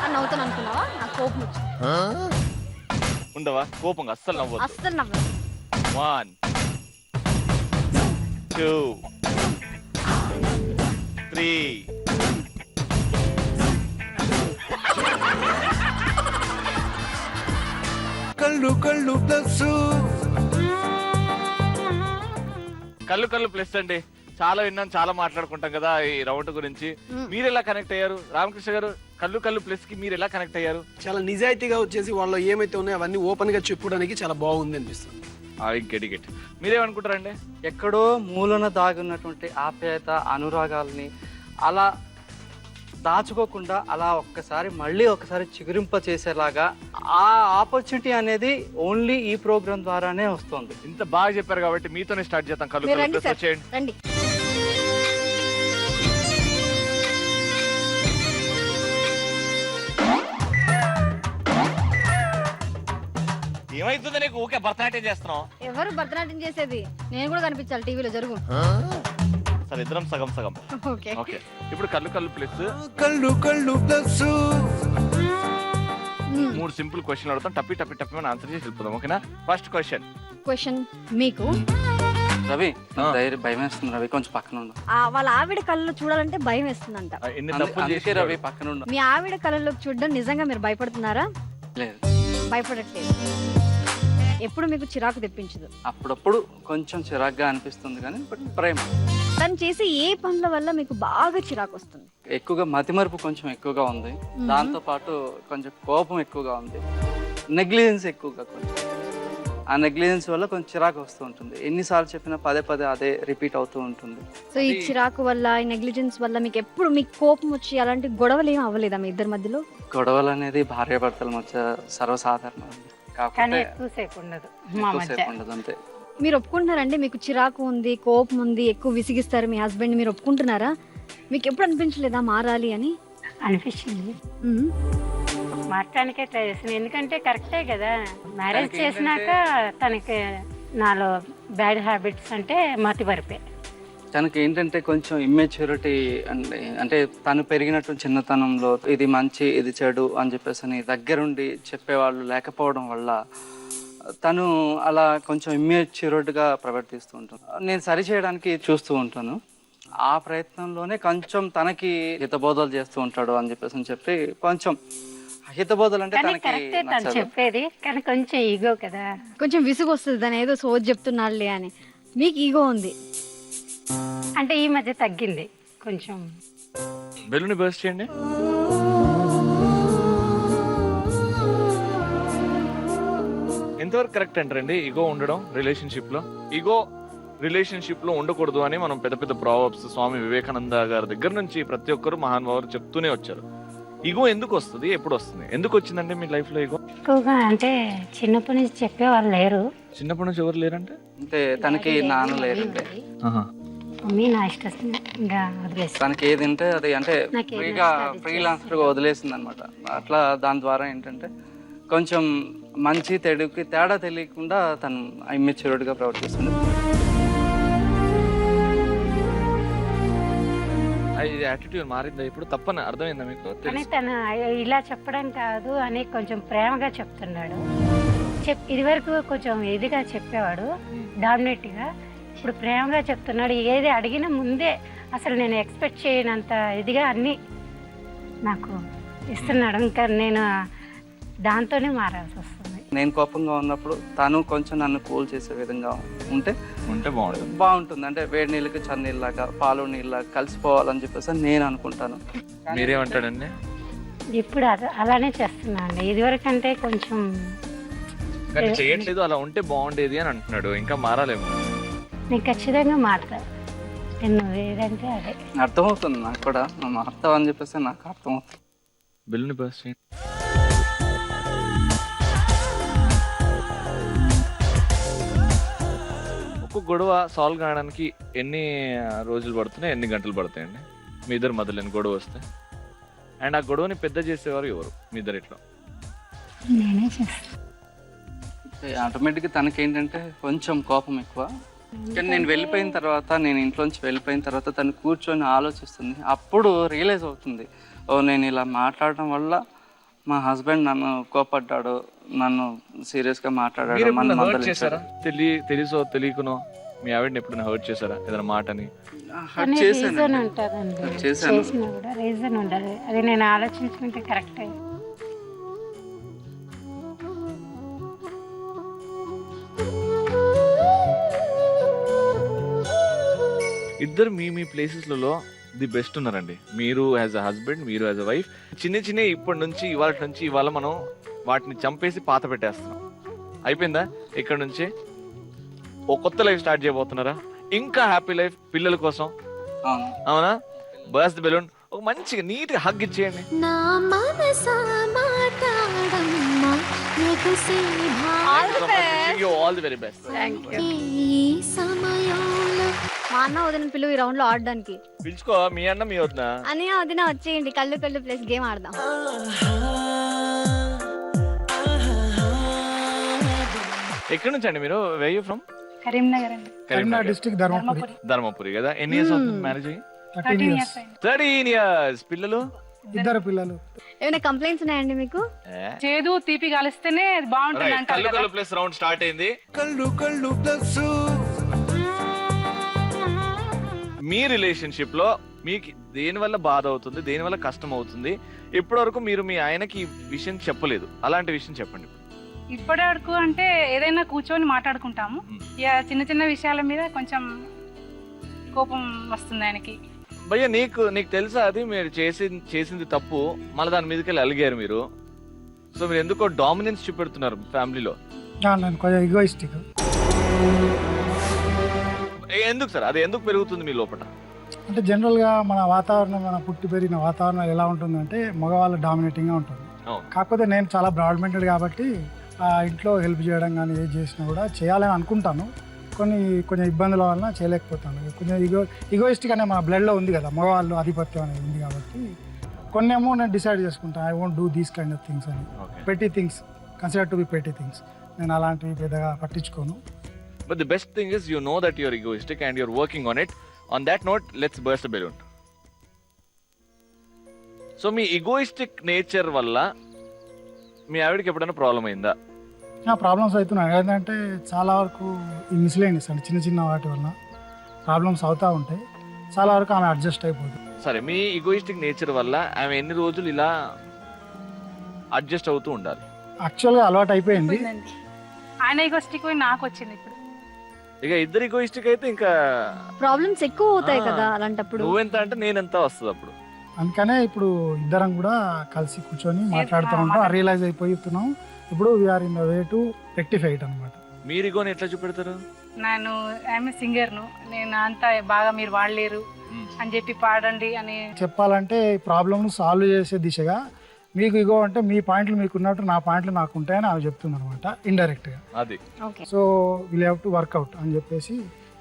అని నవ్వుతాను అనుకున్నావా? నా కోపం వచ్చింది. ఉండవా కోపంగా? అస్సలు నవ్వదు. అస్సలు నవ్వదు. 1 2 3 కళ్ళు కళ్ళు ప్లస్ కళ్ళు కళ్ళు ప్లస్ అండి. చాలా విన్నాం, చాలా మాట్లాడుకుంటాం కదా ఈ రౌండ్ గురించి. మీరు ఎలా కనెక్ట్ అయ్యారు రామకృష్ణ గారు? కళ్ళు కళ్ళు ప్లస్ కి మీరు ఎలా కనెక్ట్ అయ్యారు? చాలా నిజాయితీగా వచ్చేసి వాళ్ళు ఏమైతే ఉన్నాయో అవన్నీ ఓపెన్ గా చెప్పుకోవడానికి చాలా బాగుంది అనిపిస్తుంది. గెట్ మీరేమనుకుంటారండి? ఎక్కడో మూలన దాగున్నటువంటి ఆప్యాయత, అనురాగాల్ని అలా దాచుకోకుండా అలా మళ్ళీ ఒకసారి చిగురింప చేసేలాగా ఆ ఆపర్చునిటీ అనేది ఓన్లీ ఈ ప్రోగ్రామ్ ద్వారానే వస్తుంది. ఇంత బాగా చెప్పారు కాబట్టి మీతోనే స్టార్ట్ చేద్దాం. కళ్ళు మీరు కళ్ళు రండి ప్లస్ సార్, వచ్చేయండి. రండి. ఏమైతుంది నీకు? ఊకే భరతనాట్యం చేస్తున్నావు. ఎవరు భరతనాట్యం చేసేది? నేను కూడా కనిపించాలి టీవీలో. జరుగు. సరే ఇద్దరం సగం సగం. ఓకే. ఓకే ఇప్పుడు కళ్ళు కళ్ళు ప్లస్ కళ్ళు కళ్ళు ప్లస్ 3 సింపుల్ క్వశ్చన్ అడుగుతాం. టప్పి టప్పి టప్పి మనం ఆన్సర్ చేసి వెళ్ళిపోదాం. ఓకేనా? ఫస్ట్ క్వశ్చన్ మీకు. రవి ధైర్యం భయం వేస్తుంది రవి, కొంచెం పక్కన ఉండు. వాళ్ళ ఆవిడ కళ్ళలో చూడాలంటే భయం వేస్తుందంట. ఎన్ని తప్పులు అందుకే చేసి రవి పక్కన ఉండు. మీ ఆవిడ కళ్ళలోకి చూడడం నిజంగా మీరు భయపడుతున్నారా? లేదు, భయపడట్లేదు. ఎప్పుడు మీకు చిరాకు తెప్పించదు? అప్పుడప్పుడు కొంచెం చిరాగ్గా అనిపిస్తుంది కానీ బట్ ప్రేమ. తను చేసే ఏ పనుల వల్ల మీకు బాగా చిరాకు వస్తుంది? ఎక్కువగా మతిమరుపు కొంచెం ఎక్కువగా ఉంది, దాంతో పాటు కొంచెం కోపం ఎక్కువగా ఉంది, నెగ్లిజెన్స్ ఎక్కువగా కొంచెం. ఆ నెగ్లిజెన్స్ వల్ల కొంచెం చిరాకు వస్తూ ఉంటుంది. ఎన్నిసార్లు చెప్పినా పదే పదే అదే రిపీట్ అవుతూ ఉంటుంది. సో ఈ చిరాకు వల్ల, ఈ నెగ్లిజెన్స్ వల్ల మీకు ఎప్పుడు మీకు కోపం వచ్చి అలాంటి గొడవలు ఏం అవ్వలేదా మీ ఇద్దరి మధ్యలో? గొడవలు అనేది భార్యాభర్తల మధ్య సర్వసాధారణం, కాకపోతే ఎక్కువసేపు ఉండదు. ఎక్కువసేపు ఉండదు అంతే. మీరు ఒప్పుకుంటున్నారండి? మీకు చిరాకు ఉంది, కోపం ఉంది, ఎక్కువ విసిగిస్తారు మీ హస్బెండ్, మీరు ఒప్పుకుంటున్నారా? మీకు ఎప్పుడు అనిపించలేదా మారాలి అని? అనిపించింది. మారటానికే ట్రై చేసింది, ఎందుకంటే కరెక్టే కదా. మ్యారేజ్ చేసినాక తనకి నాలో బ్యాడ్ హ్యాబిట్స్ అంటే మతిమరిపే. తనకి ఏంటంటే కొంచెం ఇమ్మెచ్యూరిటీ అంటే తను పెరిగినట్టు చిన్నతనంలో ఇది మంచి ఇది చెడు అని చెప్పేసి దగ్గరుండి చెప్పేవాళ్ళు లేకపోవడం వల్ల తను అలా కొంచెం ఇమ్మెచ్యూర్డ్గా ప్రవర్తిస్తూ ఉంటాను. నేను సరి చేయడానికి చూస్తూ ఉంటాను. ఆ ప్రయత్నంలోనే కొంచెం తనకి హితబోధలు చేస్తూ ఉంటాడు అని చెప్పి కొంచెం హితబోధలు అంటే కరెక్టే తను చెప్పేది, కానీ కొంచెం ఈగో కదా, కొంచెం విసుగు వస్తుంది. దాని ఏదో సోది చెప్తున్నాడులే అని. మీకు ఈగో ఉంది అంటే ఈ మధ్య తగ్గింది కొంచెం. బెలూన్ బర్స్ట్ చేయండి. ఎంతవరకు కరెక్ట్ అంటారండి ఈగో ఉండడం రిలేషన్షిప్ లో? ఈగో రిలేషన్షిప్ లో ఉండకూడదు అని మనం పెద్ద పెద్ద ప్రావర్బ్స్ స్వామి వివేకానంద గారి దగ్గర నుంచి ప్రతి ఒక్కరు మహానుభావులు చెప్తూనే వచ్చారు. ఈగో ఎందుకు వస్తుంది, ఎప్పుడు వస్తుంది, ఎందుకు వచ్చిందండి మీ లైఫ్ లో ఈగో? ఎక్కువగా అంటే చిన్నప్పటి నుంచి చెప్పేవాళ్ళు లేరు. చిన్నప్పటి నుంచి ఎవరు లేరంటే? అంటే తనకి నాన్న లేరంటే మమ్మీ నా ఇష్టంగా వదిలేసి తనకి ఏది ఉంటే అది అంటే ఫ్రీగా ఫ్రీలాన్సర్గా వదిలేసింది అనమాట. అట్లా దాని ద్వారా ఏంటంటే కొంచెం మంచి తెడుకి తేడా తెలియకుండా తను ఇమ్మెచ్యూర్డ్గా ప్రవర్తిస్తుంది. ఇది యాటిట్యూడ్ మారిందా ఇప్పుడు? తప్పని అర్థమైందా మీకు? కానీ తను ఇలా చెప్పడం కాదు అని కొంచెం ప్రేమగా చెప్తున్నాడు. ఇదివరకు కొంచెం ఇదిగా చెప్పేవాడు, డామినేట్గా. ఇప్పుడు ప్రేమగా చెప్తున్నాడు. ఏది అడిగిన ముందే అసలు నేను ఎక్స్పెక్ట్ చేయనంత ఇదిగా అన్నీ నాకు ఇస్తున్నాడు. ఇంకా నేను దాంతోనే మారాల్సి వస్తుంది. నేను కోపంగా ఉన్నప్పుడు తను కొంచెం నన్ను కూల్ చేసే విధంగా ఉంటే బాగుంటుంది. అంటే వేడి నీళ్ళకి చన్నీళ్ళలాగా పాలు నీళ్ళలాగా కలిసిపోవాలని చెప్పేసి నేను అనుకుంటాను. మీరేమంటాడండి? ఇప్పుడు అలానే చేస్తున్నాను. ఇదివరకు అంటే కొంచెం చేయట్లేదు, అలా ఉంటే బాగుండేది అని అంటున్నాడు. ఇంకా మారాలేమో. నేను ఖచ్చితంగా మారుతా. నేను ఏదంటే అదే అర్థమవుతుంది నాకు కూడా. నువ్వు మారుతావు అని చెప్పేసి నాకు అర్థమవుతుంది. బెలూన్ బర్స్ట్ చేయండి. ఒక్క గొడవ సాల్వ్ కావడానికి ఎన్ని రోజులు పడుతున్నాయి, ఎన్ని గంటలు పడతాయండి మీ ఇద్దరు మధ్యలో గొడవ వస్తే? అండ్ ఆ గొడవని పెద్ద చేసేవారు ఎవరు మీ ఇద్దరు? ఇట్లా నేనే చేస్తాను. ఆటోమేటిక్గా తనకేంటంటే కొంచెం కోపం ఎక్కువ. కానీ నేను వెళ్ళిపోయిన తర్వాత, నేను ఇంట్లోంచి వెళ్ళిపోయిన తర్వాత తను కూర్చొని ఆలోచిస్తుంది. అప్పుడు రియలైజ్ అవుతుంది, ఓ నేను ఇలా మాట్లాడడం వల్ల మా హస్బెండ్ నన్ను కోపడ్డాడు, నన్ను సీరియస్గా మాట్లాడాడు. హర్ట్ చేశారా? తెలుసో తెలియకునో మీ ఆవిడని ఎప్పుడైనా హర్ట్ చేశారా ఏదైనా మాటని? రీజన్ ఉంటుందండి, చేసినా కూడా రీజన్ ఉండదు. అది నేను ఆలోచించుకుంటే కరెక్ట్. ఇద్దరు మీ ప్లేసెస్లలో ది బెస్ట్ ఉన్నారండి. మీరు యాజ్ అ హస్బెండ్, మీరు యాజ్ అ వైఫ్. చిన్న ఇప్పటి నుంచి ఇవాళ మనం వాటిని చంపేసి పాత పెట్టేస్తున్నాం. అయిపోయిందా? ఇక్కడ నుంచి ఓ కొత్త లైఫ్ స్టార్ట్ చేయబోతున్నారా? ఇంకా హ్యాపీ లైఫ్ పిల్లల కోసం. అవునా? బర్స్ట్ బెలూన్ ఒక మంచిగా నీట్గా హగ్ ఇచ్చేయండి. All the very best. మా అన్న వదిన పిలువు ఈ రౌండ్ లో ఆడడానికి. పిలుచుకో మీ అన్న మీ వదిన. అని వదిన వచ్చేయండి, కళ్ళు ప్లస్ గేమ్ ఆడదాం. ఎక్కడి నుంచి అండి మీరు? Where you from? కరీంనగర్ అండి. కరీంనగర్ డిస్ట్రిక్ట్ ధర్మపురి కదా. ఎన్ని ఇయర్స్ అవుతుంది మ్యారేజ్ అయ్యి? 13 years. పిల్లలు? ఇద్దరు పిల్లలు. ఏమైనా కంప్లైంట్స్ ఉన్నాయండి మీకు? చేదు తీపి కలిస్తేనే బాగుంటుంది అంటారు కదా. కళ్ళు ప్లస్ రౌండ్ స్టార్ట్ అయింది. కళ్ళు ప్లస్. మీ రిలేషన్షిప్ లో మీకు దేని వల్ల బాధ అవుతుంది, దేని వల్ల కష్టం అవుతుంది? ఇప్పటి వరకు మీరు మీ ఆయనకి ఈ విషయం చెప్పలేదు, అలాంటి విషయం చెప్పండి. ఇప్పటి వరకు అంటే ఏదైనా కూర్చొని మాట్లాడుకుంటాము. ఇక చిన్న విషయాల మీద కొంచెం కోపం వస్తుంది ఆయనకి. భయ్య నీకు తెలుసా అది మీరు చేసింది తప్పు, మళ్ళీ దాని మీదకి వెళ్ళి అలిగారు మీరు. సో మీరు ఎందుకో డామినెన్స్ చూపెడుతున్నారు ఫ్యామిలీలో. నేను కొంచెం ఈగోయిస్టిక్. ఎందుకు సార్ అది ఎందుకు పెరుగుతుంది మీ లోపల? అంటే జనరల్గా మన వాతావరణం, మన పుట్టి పెరిగిన వాతావరణం ఎలా ఉంటుందంటే మగవాళ్ళు డామినేటింగ్గా ఉంటుంది. కాకపోతే నేను చాలా బ్రాడ్ మైండెడ్ కాబట్టి ఆ ఇంట్లో హెల్ప్ చేయడం కానీ ఏది చేసినా కూడా చేయాలని అనుకుంటాను. కొంచెం ఇబ్బందుల వల్ల చేయలేకపోతాను. కొంచెం ఈగోయిస్టిక్ అనే మన బ్లడ్లో ఉంది కదా, మగవాళ్ళు ఆధిపత్యం అనేది ఉంది కాబట్టి కొన్నేమో నేను డిసైడ్ చేసుకుంటాను, I won't do these kind of things అని. పెట్టి థింగ్స్ కన్సిడర్ టు బి పెట్టి థింగ్స్. నేను అలాంటివి పెద్దగా పట్టించుకోను. But the best thing is you know that you're egoistic and you're working on it. On that note, let's burst a balloon. So me egoistic nature వల్ల మీ ఆవిడకి ఎప్పుడైనా ప్రాబ్లం అయిందా? ప్రాబ్లమ్స్ అవుతున్నాయి. ఏంటంటే చాలా వరకు ఈ మిస్లేనియస్ అంటే చిన్న వాటి వల్ల ప్రాబ్లమ్స్ అవుతూ ఉంటాయి. చాలా వరకు ఆమె అడ్జస్ట్ అయిపోతుంది. సరే, మీ egoistic nature వల్ల ఆమె ఎన్ని రోజులు ఇలా అడ్జస్ట్ అవుతూ ఉండాలి? యాక్చువల్గా అలవాటు అయిపోయింది. ఆయన ఈగోస్టిక్ నాకు వచ్చింది ఇప్పుడు. ఇక ఇద్దరు ఈగోయిస్టిక్ అయితే ఇంకా ప్రాబ్లమ్స్ ఎక్కువ అవుతాయి కదా అలాంటప్పుడు. నువ్వెంత అంటే నేనెంత వస్తుంది అప్పుడు. అందుకనే ఇప్పుడు ఇద్దరం కూడా కలిసి కూర్చొని మాట్లాడుతూ ఉంటాం, రియలైజ్ అయిపోతున్నాం. ఇప్పుడు we're in the way to rectify it అనమాట. మీరు ఇగోని ఎట్లా చూపెడతారు? నేను ఆమె సింగర్ను, నేను అంతా బాగా మీరు వాడలేరు అని చెప్పి పాడండి అని చెప్పాలంటే ప్రాబ్లమ్ను సాల్వ్ చేసే దిశగా మీకు ఇగో అంటే మీ పాయింట్లు మీకు ఉన్నట్టు నా పాయింట్లు నాకు ఉంటాయని ఆమె చెప్తుంది అనమాట ఇండైరెక్ట్గా. అది so will have to work out అని చెప్పేసి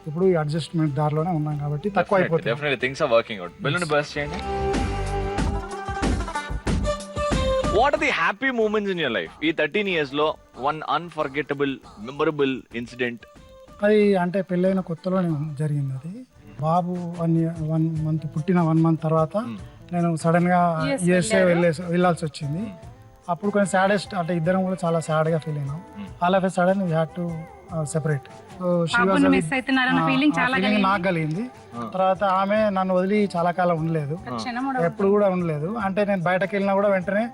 ఇప్పుడు ఈ అడ్జస్ట్మెంట్ దారిలోనే ఉన్నాం కాబట్టి తక్కువ అయిపోతుంది. Definitely things are working out. Balloon burst చేయండి. What are the happy moments in your life? ఈ 13 years లో వన్ అన్ఫర్గెటబుల్ మెమరబుల్ ఇన్సిడెంట్. అది అంటే పెళ్ళైన కొత్తలోనే జరిగింది. అది బాబు 1 month పుట్టిన 1 month తర్వాత నేను సడన్ గా యూఎస్ఏ వెళ్ళాల్సి వచ్చింది. అప్పుడు కొంచెం సాడెస్ట్ అంటే ఇద్దరం కూడా చాలా సాడ్ గా ఫీల్ అయినాం. All of a sudden we had to separate. So నాకు కలిగింది. తర్వాత ఆమె నన్ను వదిలి చాలా కాలం ఉండలేదు, ఎప్పుడు కూడా ఉండలేదు. అంటే నేను బయటకు వెళ్ళినా కూడా వెంటనే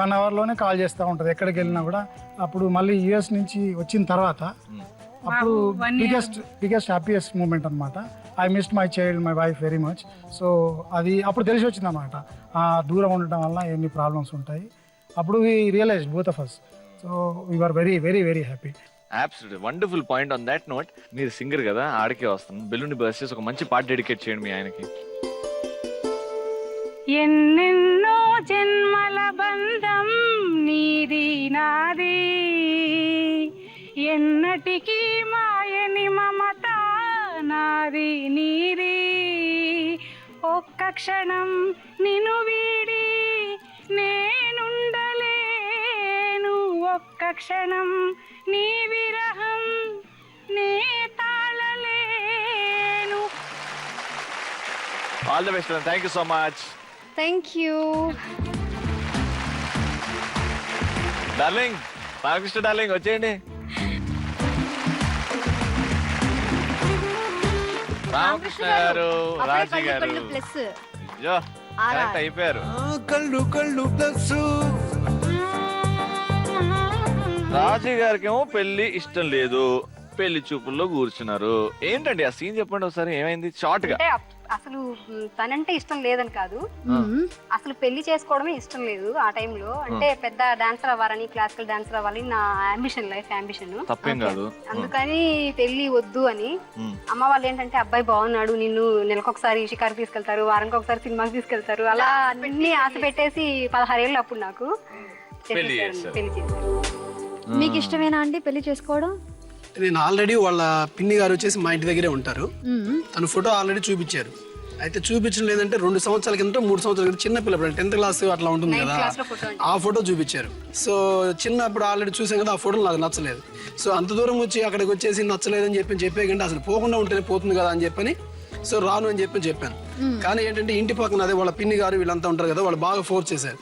1 hourలోనే కాల్ చేస్తూ ఉంటుంది ఎక్కడికి వెళ్ళినా కూడా. అప్పుడు మళ్ళీ యుఎస్ నుంచి వచ్చిన తర్వాత అప్పుడు బిగ్గెస్ట్ హ్యాపీయెస్ట్ మూమెంట్ అనమాట. I missed my child, my wife very much. So అది అప్పుడు తెలిసి వచ్చింది అనమాట, దూరం ఉండటం వల్ల ఎన్ని ప్రాబ్లమ్స్ ఉంటాయి. అప్పుడు we realized both of us. So we were very very very happy. Absolutely wonderful point. On that note, మీరు సింగర్ కదా, ఆడికే వస్తాను. బెలూన్ బర్స్ట్ చేసి ఒక మంచి పాట డెడికేట్ చేయండి మీ ఆయనకి. ఎన్నెన్నో జన్మల బంధం నీది నాది ఎన్నటికీ మాయని మమత నాది నీది ఒక్క క్షణం నిన్ను వీడి నేనుండలేను ఒక్క క్షణం నీ విరహం నే తాళలేను. All the best, thank you so much. Thank you darling, Balakrishna darling వచ్చేయండి. రామకృష్ణ గారు, రాజీ గారు, ప్లస్ అయ్యో కరెక్ట్ అయిపోయారు. కళ్ళు కళ్ళు ప్లస్ రాజీ గారికి ఏమో పెళ్లి ఇష్టం లేదు, పెళ్లి చూపుల్లో కూర్చున్నారు. ఏంటండి ఆ సీన్ చెప్పండి ఒకసారి, ఏమైంది షార్ట్ గా? అంటే అసలు తనంటే ఇష్టం లేదని కాదు, అసలు పెళ్లి చేసుకోవడమే ఇష్టం లేదు ఆ టైంలో. అంటే పెద్ద డాన్సర్ అవ్వాలని, క్లాసికల్ డాన్సర్ అవ్వాలి నా అంబిషన్, లైఫ్ అంబిషన్. తప్పేం కాదు. అందుకని పెళ్లి వద్దు అని అమ్మ వాళ్ళు ఏంటంటే, అబ్బాయి బాగున్నాడు, నిన్ను నెలకొకసారి షికారు తీసుకెళ్తారు, వారానికి ఒకసారి సినిమాకి తీసుకెళ్తారు, అలా అన్ని ఆశ పెట్టేసి 16 ఏళ్ళు అప్పుడు నాకు పెళ్లి చేశారు. మీకు ఇష్టమేనా అండి పెళ్లి చేసుకోవడం? నేను ఆల్రెడీ వాళ్ళ పిన్ని గారు వచ్చేసి మా ఇంటి దగ్గరే ఉంటారు. తన ఫోటో ఆల్రెడీ చూపించారు. అయితే చూపించడం లేదంటే 2 సంవత్సరాల కింద 3 సంవత్సరాల కింద చిన్న పిల్ల 10th క్లాస్ అట్లా ఉంటుంది కదా, ఆ ఫోటో చూపించారు. సో చిన్నప్పుడు ఆల్రెడీ చూసాం కదా, ఆ ఫోటో నాకు నచ్చలేదు. సో అంత దూరం వచ్చి అక్కడికి వచ్చేసి నచ్చలేదని చెప్పే కంటే అసలు పోకుండా ఉంటేనే పోతుంది కదా అని చెప్పని, సో రాను అని చెప్పాను. కానీ ఏంటంటే ఇంటి పక్కన అదే వాళ్ళ పిన్ని గారు వీళ్ళంతా ఉంటారు కదా, వాళ్ళు బాగా ఫోర్స్ చేశారు.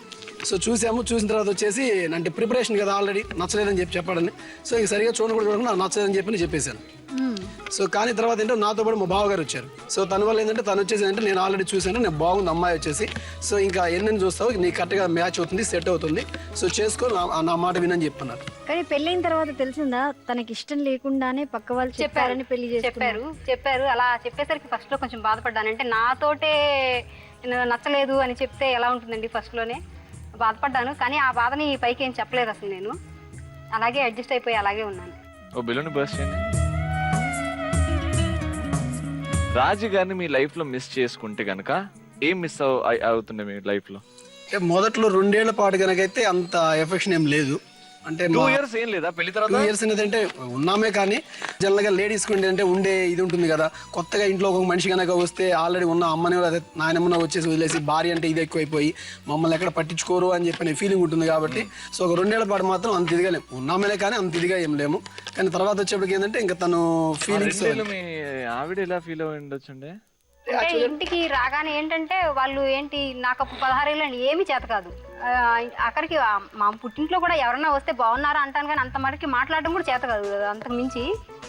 సో చూసాము, చూసిన తర్వాత వచ్చేసి అంటే ప్రిపరేషన్ కదా ఆల్రెడీ, నచ్చలేదని చెప్పాడని. సో ఇంక సరిగా చూడకుండా నాకు నచ్చలేదని చెప్పేశాను. సో కానీ తర్వాత ఏంటో నాతో పాటు మా బావగారు వచ్చారు. సో తన వల్ల ఏంటంటే తను వచ్చేసి అంటే నేను ఆల్రెడీ చూసాను, నేను బాగుంది అమ్మాయి వచ్చేసి, సో ఇంకా ఎన్నెన్ని చూస్తావు నీకు కరెక్ట్గా మ్యాచ్ అవుతుంది, సెట్ అవుతుంది, సో చేసుకో నా మాట వినని చెప్పన్నారు. కానీ పెళ్ళైన తర్వాత తెలిసిందా తనకి ఇష్టం లేకుండానే పక్క వాళ్ళు చెప్పారని పెళ్లి చెప్పారు. అలా చెప్పేసరికి ఫస్ట్ లో కొంచెం బాధపడ్డాను. అంటే నాతోటే నచ్చలేదు అని చెప్తే ఎలా ఉంటుందండి, ఫస్ట్ లోనే బాధపడ్డాను. కానీ ఆ బాధని పైకి ఏం చెప్పలేదు అసలు, నేను అలాగే అడ్జస్ట్ అయిపోయి అలాగే ఉన్నాను. ఓ బెలూన్ బర్స్ట్ చేయండి. రాజీ గారిని మీ లైఫ్ లో మిస్ చేసుకుంటే గనక ఏం మిస్ అవుతుండే మీ లైఫ్ లో? మొదట్లో 2 ఏళ్ల పాటు కనుకైతే అంత ఎఫెక్షన్ ఏం లేదు. అంటే 2 years ఏం లేదా పెళ్లి తర్వాత? 2 years ఏంటంటే ఉన్నామే, కానీ జనరల్గా లేడీస్ అంటే ఉండే ఇది ఉంటుంది కదా, కొత్తగా ఇంట్లో ఒక మనిషి కనుక వస్తే ఆల్రెడీ ఉన్న అమ్మని అదే నాయనమ్మన వచ్చేసి వదిలేసి భార్య అంటే ఇది ఎక్కువైపోయి మమ్మల్ని ఎక్కడ పట్టించుకోరు అని చెప్పిన ఫీలింగ్ ఉంటుంది కాబట్టి, సో ఒక 2 ఏళ్ల పాటు మాత్రం అంత ఇదిగా లేము, ఉన్నామనే కానీ అంత ఇదిగా ఏం లేము. కానీ తర్వాత వచ్చేప్పటికి ఏంటంటే ఇంకా తను ఫీలింగ్స్. మీ ఆవిడ ఎలా ఫీల్ అయి ఉండొచ్చండి? ఇంటికి రాగానే ఏంటంటే వాళ్ళు ఏంటి, నాకు 16 ఏళ్ళు అండి, ఏమీ చేత కాదు. అక్కడికి మా పుట్టింట్లో కూడా ఎవరన్నా వస్తే బాగున్నారా అంటాను, కానీ అంత మటుకి మాట్లాడడం కూడా చేత కాదు కదా. అంతకు మించి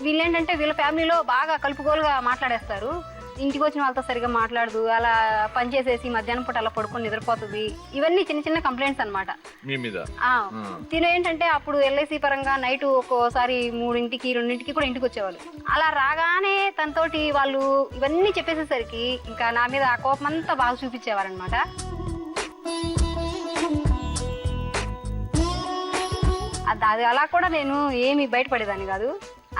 వీళ్ళు ఏంటంటే వీళ్ళ ఫ్యామిలీలో బాగా కలుపుకోలుగా మాట్లాడేస్తారు. ఇంటికి వచ్చిన వాళ్ళతో సరిగా మాట్లాడదు, అలా పనిచేసేసి మధ్యాహ్నం పూట అలా పడుకొని నిద్రపోతుంది. ఇవన్నీ చిన్న చిన్న కంప్లైంట్స్ అనమాట. తిను ఏంటంటే అప్పుడు ఎల్ఐసి పరంగా నైట్ ఒక్కోసారి 3ంటికి 2ంటికి కూడా ఇంటికి వచ్చేవాళ్ళు. అలా రాగానే తనతోటి వాళ్ళు ఇవన్నీ చెప్పేసేసరికి ఇంకా నా మీద ఆ కోపం అంతా బాగా చూపించేవారనమాట. అది అలా కూడా నేను ఏమి బయటపడేదాన్ని కాదు.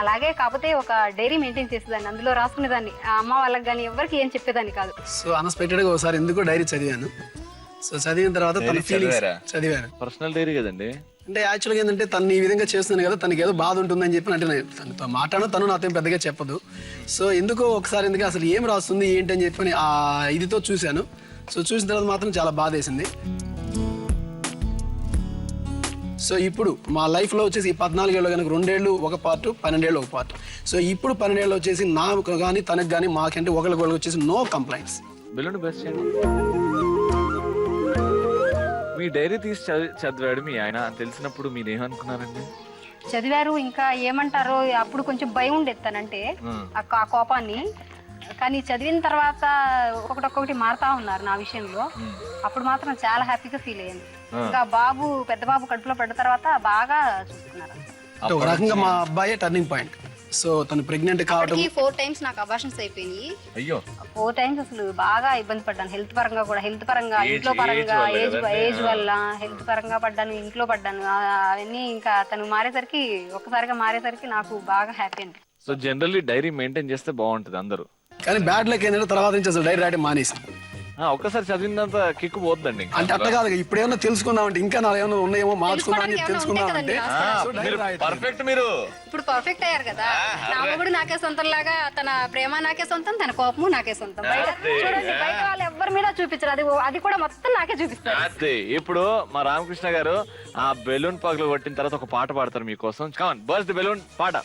అలాగే కాకపోతే ఒక డైరీ మెయింటైన్ చేసేదాన్ని, అందులో రాసుకునేదాన్ని. ఆ అమ్మ వాళ్ళకి కానీ ఎవరికి ఏం చెప్పేదాన్ని కాదు. సో అన్ఎక్స్పెక్టెడ్ గా ఒకసారి ఎందుకో డైరీ చదివాను. సో చదివిన తర్వాత తన ఫీలింగ్స్ చదివాను. పర్సనల్ డైరీ కదండి. అంటే యాక్చువల్గా ఏంటంటే తను ఈ విధంగా చేస్తున్నాను కదా, తనకి ఏదో బాధ ఉంటుందని చెప్పి అంటే తనతో మాట్లాడను, తను నాతో పెద్దగా చెప్పదు. సో ఎందుకో ఒకసారి ఎందుకు అసలు ఏం రాస్తుంది ఏంటి అని చెప్పని ఆ ఇదితో చూశాను. సో చూసిన తర్వాత మాత్రం చాలా బాధ వేసింది. సో ఇప్పుడు మా లైఫ్లో వచ్చేసి 14 ఏళ్ళు కనుక 2 ఏళ్ళు ఒక పార్ట్, 12 ఏళ్ళు ఒక పార్ట్. సో ఇప్పుడు 12 ఏళ్ళు వచ్చేసి నాకు కానీ తనకు కానీ మాకంటే ఒకరికి వచ్చేసి నో కంప్లైంట్స్. మీ డైరీ తీసి చదివాడు మీ ఆయన తెలిసినప్పుడు మీరు ఏమనుకున్నారండి? చదివారు, ఇంకా ఏమంటారో అప్పుడు కొంచెం భయం ఉండేది తనంటే, ఆ కోపాన్ని. కానీ చదివిన తర్వాత ఒక్కొక్కటి మారుతా ఉన్నారు నా విషయంలో. అప్పుడు మాత్రం చాలా హ్యాపీగా ఫీల్ అయ్యాను. ఇంకా బాబు పెద్ద బాబు కడుపులో పడ్డ తర్వాత బాగా చూసుకున్నారు. ఒక రకంగా మా అబ్బాయి టర్నింగ్ పాయింట్. సో తను ప్రెగ్నెంట్ కావడం 4 times నాకు అబార్షన్స్ అయిపోయినాయి. అయ్యో 4 times అసలు బాగా ఇబ్బంది పడ్డాను. హెల్త్ పరంగా కూడా, హెల్త్ పరంగా, ఇంట్లో పరంగా, ఏజ్ వల్ల హెల్త్ పరంగా పడ్డాను, ఇంట్లో పడ్డాను. అవన్నీ ఇంకా తను మారేసరికి, ఒక్కసారిగా మారేసరికి నాకు బాగా హ్యాపీ అండి. సో జనరల్లీ డైరీ మెయింటైన్ చేస్తే బాగుంటుంది అందరూ. కానీ బ్యాడ్ లక్ ఏంటంటే తర్వాత నుంచి అసలు డైరీ రాయడం మానేసి. ఒక్కసారి చదివినంత కిక్కు పోద్దండి ఇంకా. అంటే అట్లా కాదు, ఇప్పుడు ఏమన్నా తెలుసుకుందామంటే ఇంకా నాలుగు ఏమైనా ఉన్నాయేమో మార్చుకుందామని తెలుసుకుందామంటే పర్ఫెక్ట్ మీరు ఇప్పుడు పర్ఫెక్ట్ అయ్యారు కదా. నా మొగుడు నాకే సొంతం లాగా, తన ప్రేమ నాకే సొంతం, తన కోపము నాకే సొంతం. బయట చూడండి, బయట వాళ్ళు ఎవరి మీద చూపించరు, అది కూడా మొత్తం నాకే చూపిస్తారు. అదే ఇప్పుడు మా రామకృష్ణ గారు ఆ బెలూన్ పగలు కొట్టిన తర్వాత ఒక పాట పాడతారు మీకోసం. కమాన్, బర్స్ ది బెలూన్ పాట.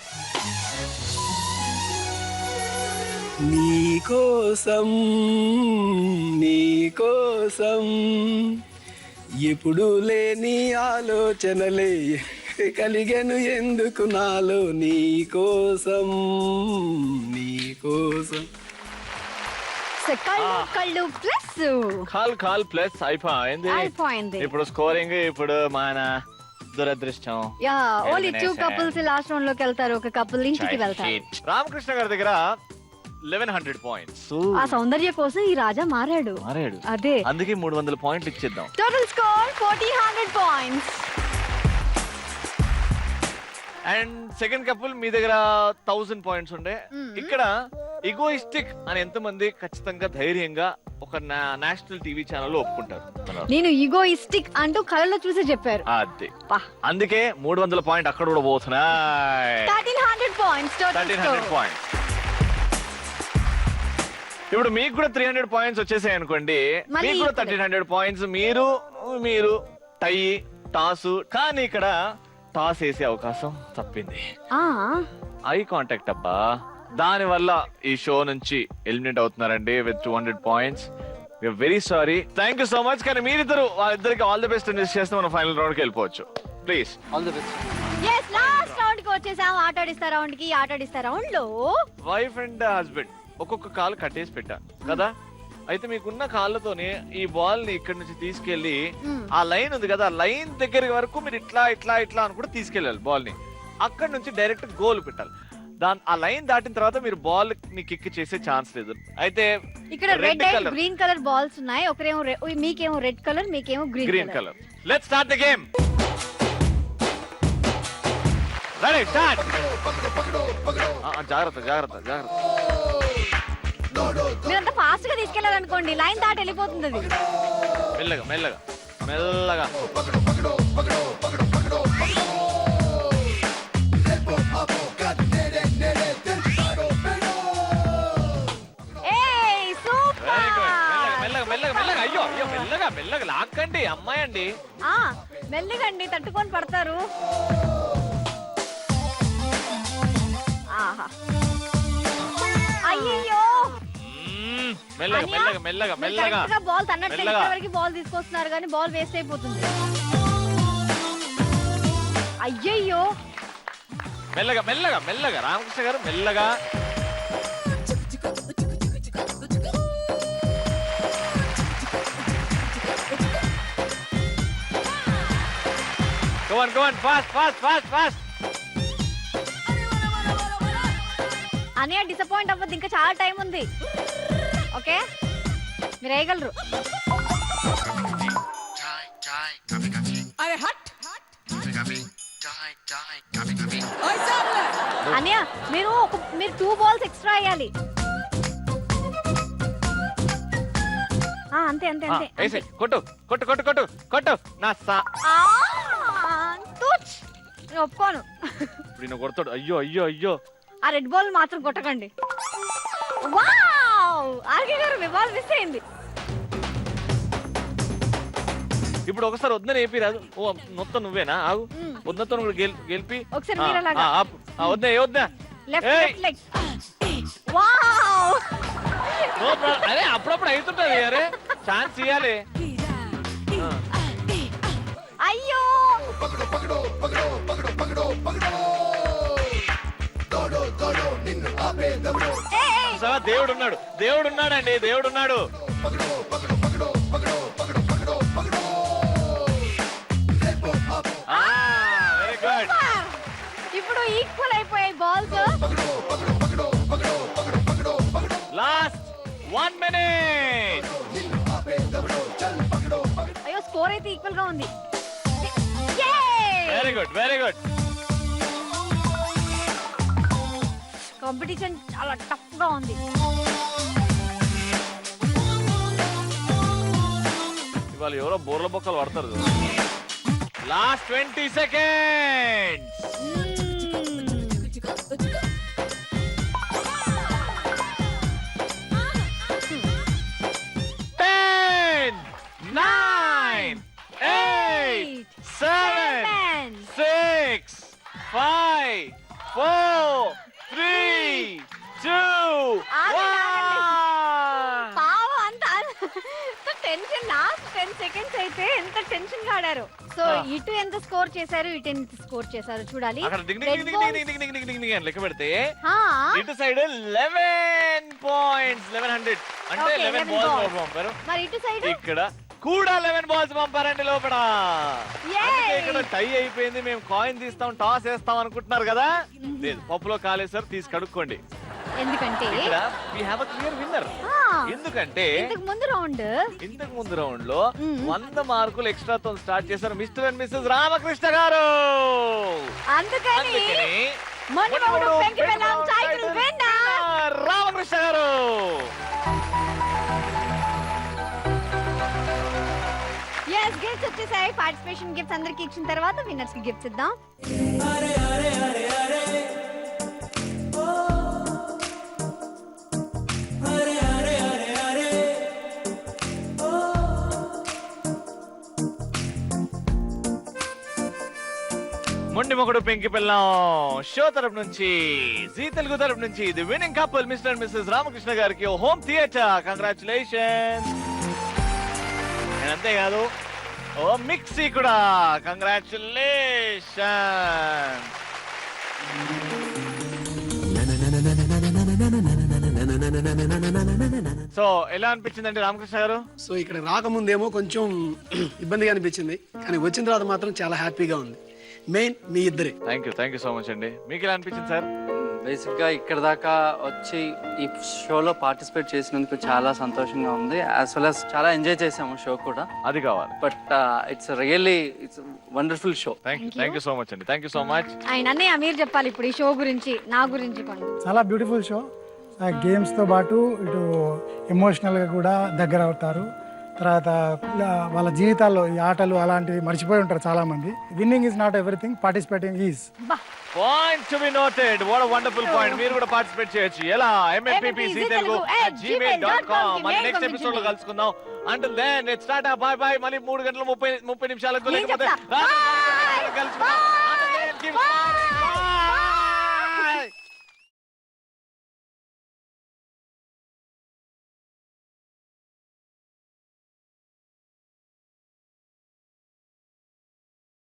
నీకోసం నీకోసం ఎప్పుడు లేని ఆలోచనలే కలిగెను ఎందుకు నాలో, నీకోసం నీకోసం. కళ్ళు ప్లస్ కాల్ ప్లస్ అయిపోయింది. ఇప్పుడు స్కోరింగ్ ఇప్పుడు మన దురదృష్టం. Yeah, only 2 couples last round లోకి వెళ్తారు, ఒక కపుల్ ఇంటికి వెళ్తారు. రామకృష్ణ గారి దగ్గర 1100 పాయింట్స్. ఆ సౌందర్య కోసం ఈ రాజా మారాడు. అదే అందుకే 300 పాయింట్లు ఇచ్చేద్దాం. Total score 1400 points. And second couple మీ దగ్గర 1000 పాయింట్స్ ఉండే. ఇక్కడ ఈగోయిస్టిక్ అని ఎంతమంది ఖచ్చితంగా ధైర్యంగా ఒక నేషనల్ టీవీ ఛానల్ లో ఒప్పుకుంటారు. నేను ఈగోయిస్టిక్ అంటూ కళ్ళలో చూసి చెప్పారు. అదే అందుకే 300 పాయింట్ అక్కడ కూడా పోతున్నాయి. 1300 పాయింట్స్ టోటల్ 1300 పాయింట్స్. ఇప్పుడు మీకు కూడా 300 పాయింట్స్ వచ్చేసాయి అనుకోండి, మీకు కూడా 1300 పాయింట్స్. మీరు టై టాస్, కానీ ఇక్కడ టాస్ వేసే అవకాశం తప్పింది. ఐ కాంటాక్ట్ అబ్బా, దాని వల్ల ఈ షో నుంచి ఎలిమినేట్ అవుతున్నారండి with 200 points. Very sorry, thank you so much. కానీ మీరిద్దరు వాళ్ళిద్దరికి ఆల్ ది బెస్ట్ విష్ చేస్తే మనం ఫైనల్ రౌండ్ కి వెళ్ళిపోవచ్చు. Please all the best. yes last round కి వచ్చేసాం. ఆటాడిస్తా రౌండ్ లో వైఫ్ అండ్ హస్బెండ్ ఒక్కొక్క కాలు కట్టేసి పెట్టాను కదా. అయితే మీకున్న కాళ్ళతోనే ఈ బాల్ ని ఇక్కడ నుంచి తీసుకెళ్లి ఆ లైన్ ఉంది కదా, ఆ లైన్ దగ్గర వరకు మీరు ఇట్లా ఇట్లా ఇట్లా అని కూడా తీసుకెళ్ళాలి బాల్ ని. అక్కడ నుంచి డైరెక్ట్ గోల్ పెట్టాలి. ఆ లైన్ దాటిన తర్వాత మీరు బాల్ ని కిక్ చేసే ఛాన్స్ లేదు. అయితే ఇక్కడ red and green colour balls ఉన్నాయి. ఒకరేమో మీకేమో రెడ్ కలర్, మీకేమో green colour. Let's start the game. Ready start. జాగ్రత్త జాగ్రత్త జాగ్రత్త. మీరంతా ఫాస్ట్ గా తీసుకెళ్లారనుకోండి, లైన్ దాటి వెళ్ళిపోతుంది అది. మెల్లగా మెల్లగా మెల్లగా. అయ్యో అయ్యో మెల్లగా మెల్లగా లాక్కండి, అమ్మాయి అండి. మెల్లిగండి, తట్టుకొని పడతారు. అయ్యో మెల్లగా మెల్లగా మెల్లగా మెల్లగా. బాల్ తన్నట్టు బాల్ తీసుకొస్తున్నారు కానీ బాల్ వేస్ట్ అయిపోతుంది. అయ్యయ్యో, మెల్లగా మెల్లగా మెల్లగా. రామకృష్ణ గారు మెల్లగా. Go on, fast. అన్నయ్య డిసప్పాయింట్ అవ్వద్దు, ఇంకా చాలా టైం ఉంది. ఓకే, మీరు వేయగలరు. అన్నయ్య మీరు 2 balls ఎక్స్ట్రా వేయాలి. అంతే అంతే అంతే. కొట్టు కొట్టు కొట్టు కొట్టు కొట్టు. నా నేను ఒప్పుకోను. ఇప్పుడు కొడతాడు. అయ్యో అయ్యో అయ్యో. ఆ రెడ్ బాల్ మాత్రం కొట్టకండి. వావ్, ఆర్కే గారు మీ బాల్ మిస్ అయింది. ఇప్పుడు ఒకసారి వద్దని ఏపీ రాదు. ఓ మొత్తం నువ్వేనా? ఆగు, వద్దతో కూడా గెలిపి ఒకసారి మీరు అలాగా. వద్దా ఏ వద్దా. Left leg. వావ్, అరే అప్పుడప్పుడు అవుతుంటది. అరే ఛాన్స్ ఇవ్వాలి. అయ్యో దేవుడున్నాడు, దేవుడున్నాడండి, దేవుడున్నాడు. Very good. ఇప్పుడు ఈక్వల్ అయిపోయాయి బాల్స్. Last 1 minute. అయ్యో, స్కోర్ అయితే ఈక్వల్ గా ఉంది. Very good very good. Competition చాలా టఫ్ గా ఉంది. ఇవాళ ఎవరో బోర్ల బొక్కలు పడతారు. Last 20 seconds. 10, 9, 8, 7, 6, 5, 4, 3, 2, 1. పావు అంత టెన్షన్. లాస్ట్ 10 seconds అయితే ఎంత టెన్షన్ గా ఆడారు. సో ఇటు ఎంత స్కోర్ చేశారు, ఇటు ఎంత స్కోర్ చేశారు చూడాలి. అక్కడ దిగ్ దిగ్ దిగ్ దిగ్ దిగ్ దిగ్ దిగ్ దిగ్ దిగ్ అని లెక్క పెడితే ఆ, ఇటు సైడ్ 11 points, 1100 అంటే Okay, 11 11 balls balls. పంపారు. మరి ఇటు సైడ్ ఇక్కడ కూడా 11 balls పంపారండి లోపల. Yay! అందుకే ఇక్కడ టై అయిపోయింది. మేము కాయిన్ తీస్తాం, టాస్ వేస్తాం అనుకుంటున్నారు కదా, లేదు, పప్పులో కాలేసారు, తీసి కడుక్కోండి. ఎందుకంటే ఇక్కడ we have a clear winner. ఆ, ఎందుకంటే ఇంతకు ముందు రౌండ్ ఇంతకు ముందు రౌండ్ లో 100 మార్కులు ఎక్స్ట్రాతో స్టార్ట్ చేశారు మిస్టర్ అండ్ మిస్సెస్ రామకృష్ణ గారు. అందుకని అందుకని మొన్నమగుడు పెంకి బెల్లం టైటిల్ విన్నర్ రామకృష్ణ గారు. yes గిఫ్ట్స్ వచ్చేసాయి. పార్టిసిపేషన్ గిఫ్ట్స్ అందరికి ఇచ్చిన తర్వాత విన్నర్స్ కి గిఫ్ట్స్ ఇద్దాం. మొండి మొగుడు పెంకి పిల్లం షో తరపు నుంచి, జీ తెలుగు తరపు నుంచి the winning couple mister and missus Ramakrishna గారికి హోమ్ థియేటర్ కంగ్రాచులేషన్. అంతేకాదు ఓ మిక్సీ కూడా కంగ్రాచులేషన్. సో ఎలా అనిపించిందండి రామకృష్ణ గారు? సో ఇక్కడ రాకముందేమో కొంచెం ఇబ్బందిగా అనిపించింది, కానీ వచ్చిన తర్వాత మాత్రం చాలా హ్యాపీగా ఉంది. మెయిన్ మీ ఇద్దరే. థ్యాంక్ యూ సో మచ్ అండి. మీకు ఎలా అనిపించింది సార్? బేసిక్ గా ఇక్కడ దాకా వచ్చి ఈ షోలో పార్టిసిపేట్ చేసినందుకు చాలా సంతోషంగా ఉంది. యాజ్ వెల్ as చాలా ఎంజాయ్ చేసాము షో కూడా. అది కావాలి. But it's really it's wonderful show. Thank you so much అండి. Thank you so much. ఆయన అన్నయ్య మీరు చెప్పాలి ఇప్పుడు ఈ షో గురించి, నా గురించి కొన్ని. చాలా బ్యూటిఫుల్ షో. గేమ్స్తో పాటు ఇటు ఎమోషనల్గా కూడా దగ్గర అవుతారు. తర్వాత వాళ్ళ జీవితాల్లో ఈ ఆటలు అలాంటివి మర్చిపోయి ఉంటారు చాలా మంది. Winnowing is not everything, participating is. Point to be noted. What a wonderful point. మీరు కూడా పార్టిసిపేట్ చేయొచ్చు. ఎలా? MMPPZtelugu@gmail.com. మన నెక్స్ట్ ఎపిసోడ్ లో కలుసుకుందాం. Until then, let's start. Bye bye. మళ్ళీ 3 గంటల 30 నిమిషాలకు లేకపోతే కలుసుకుందాం.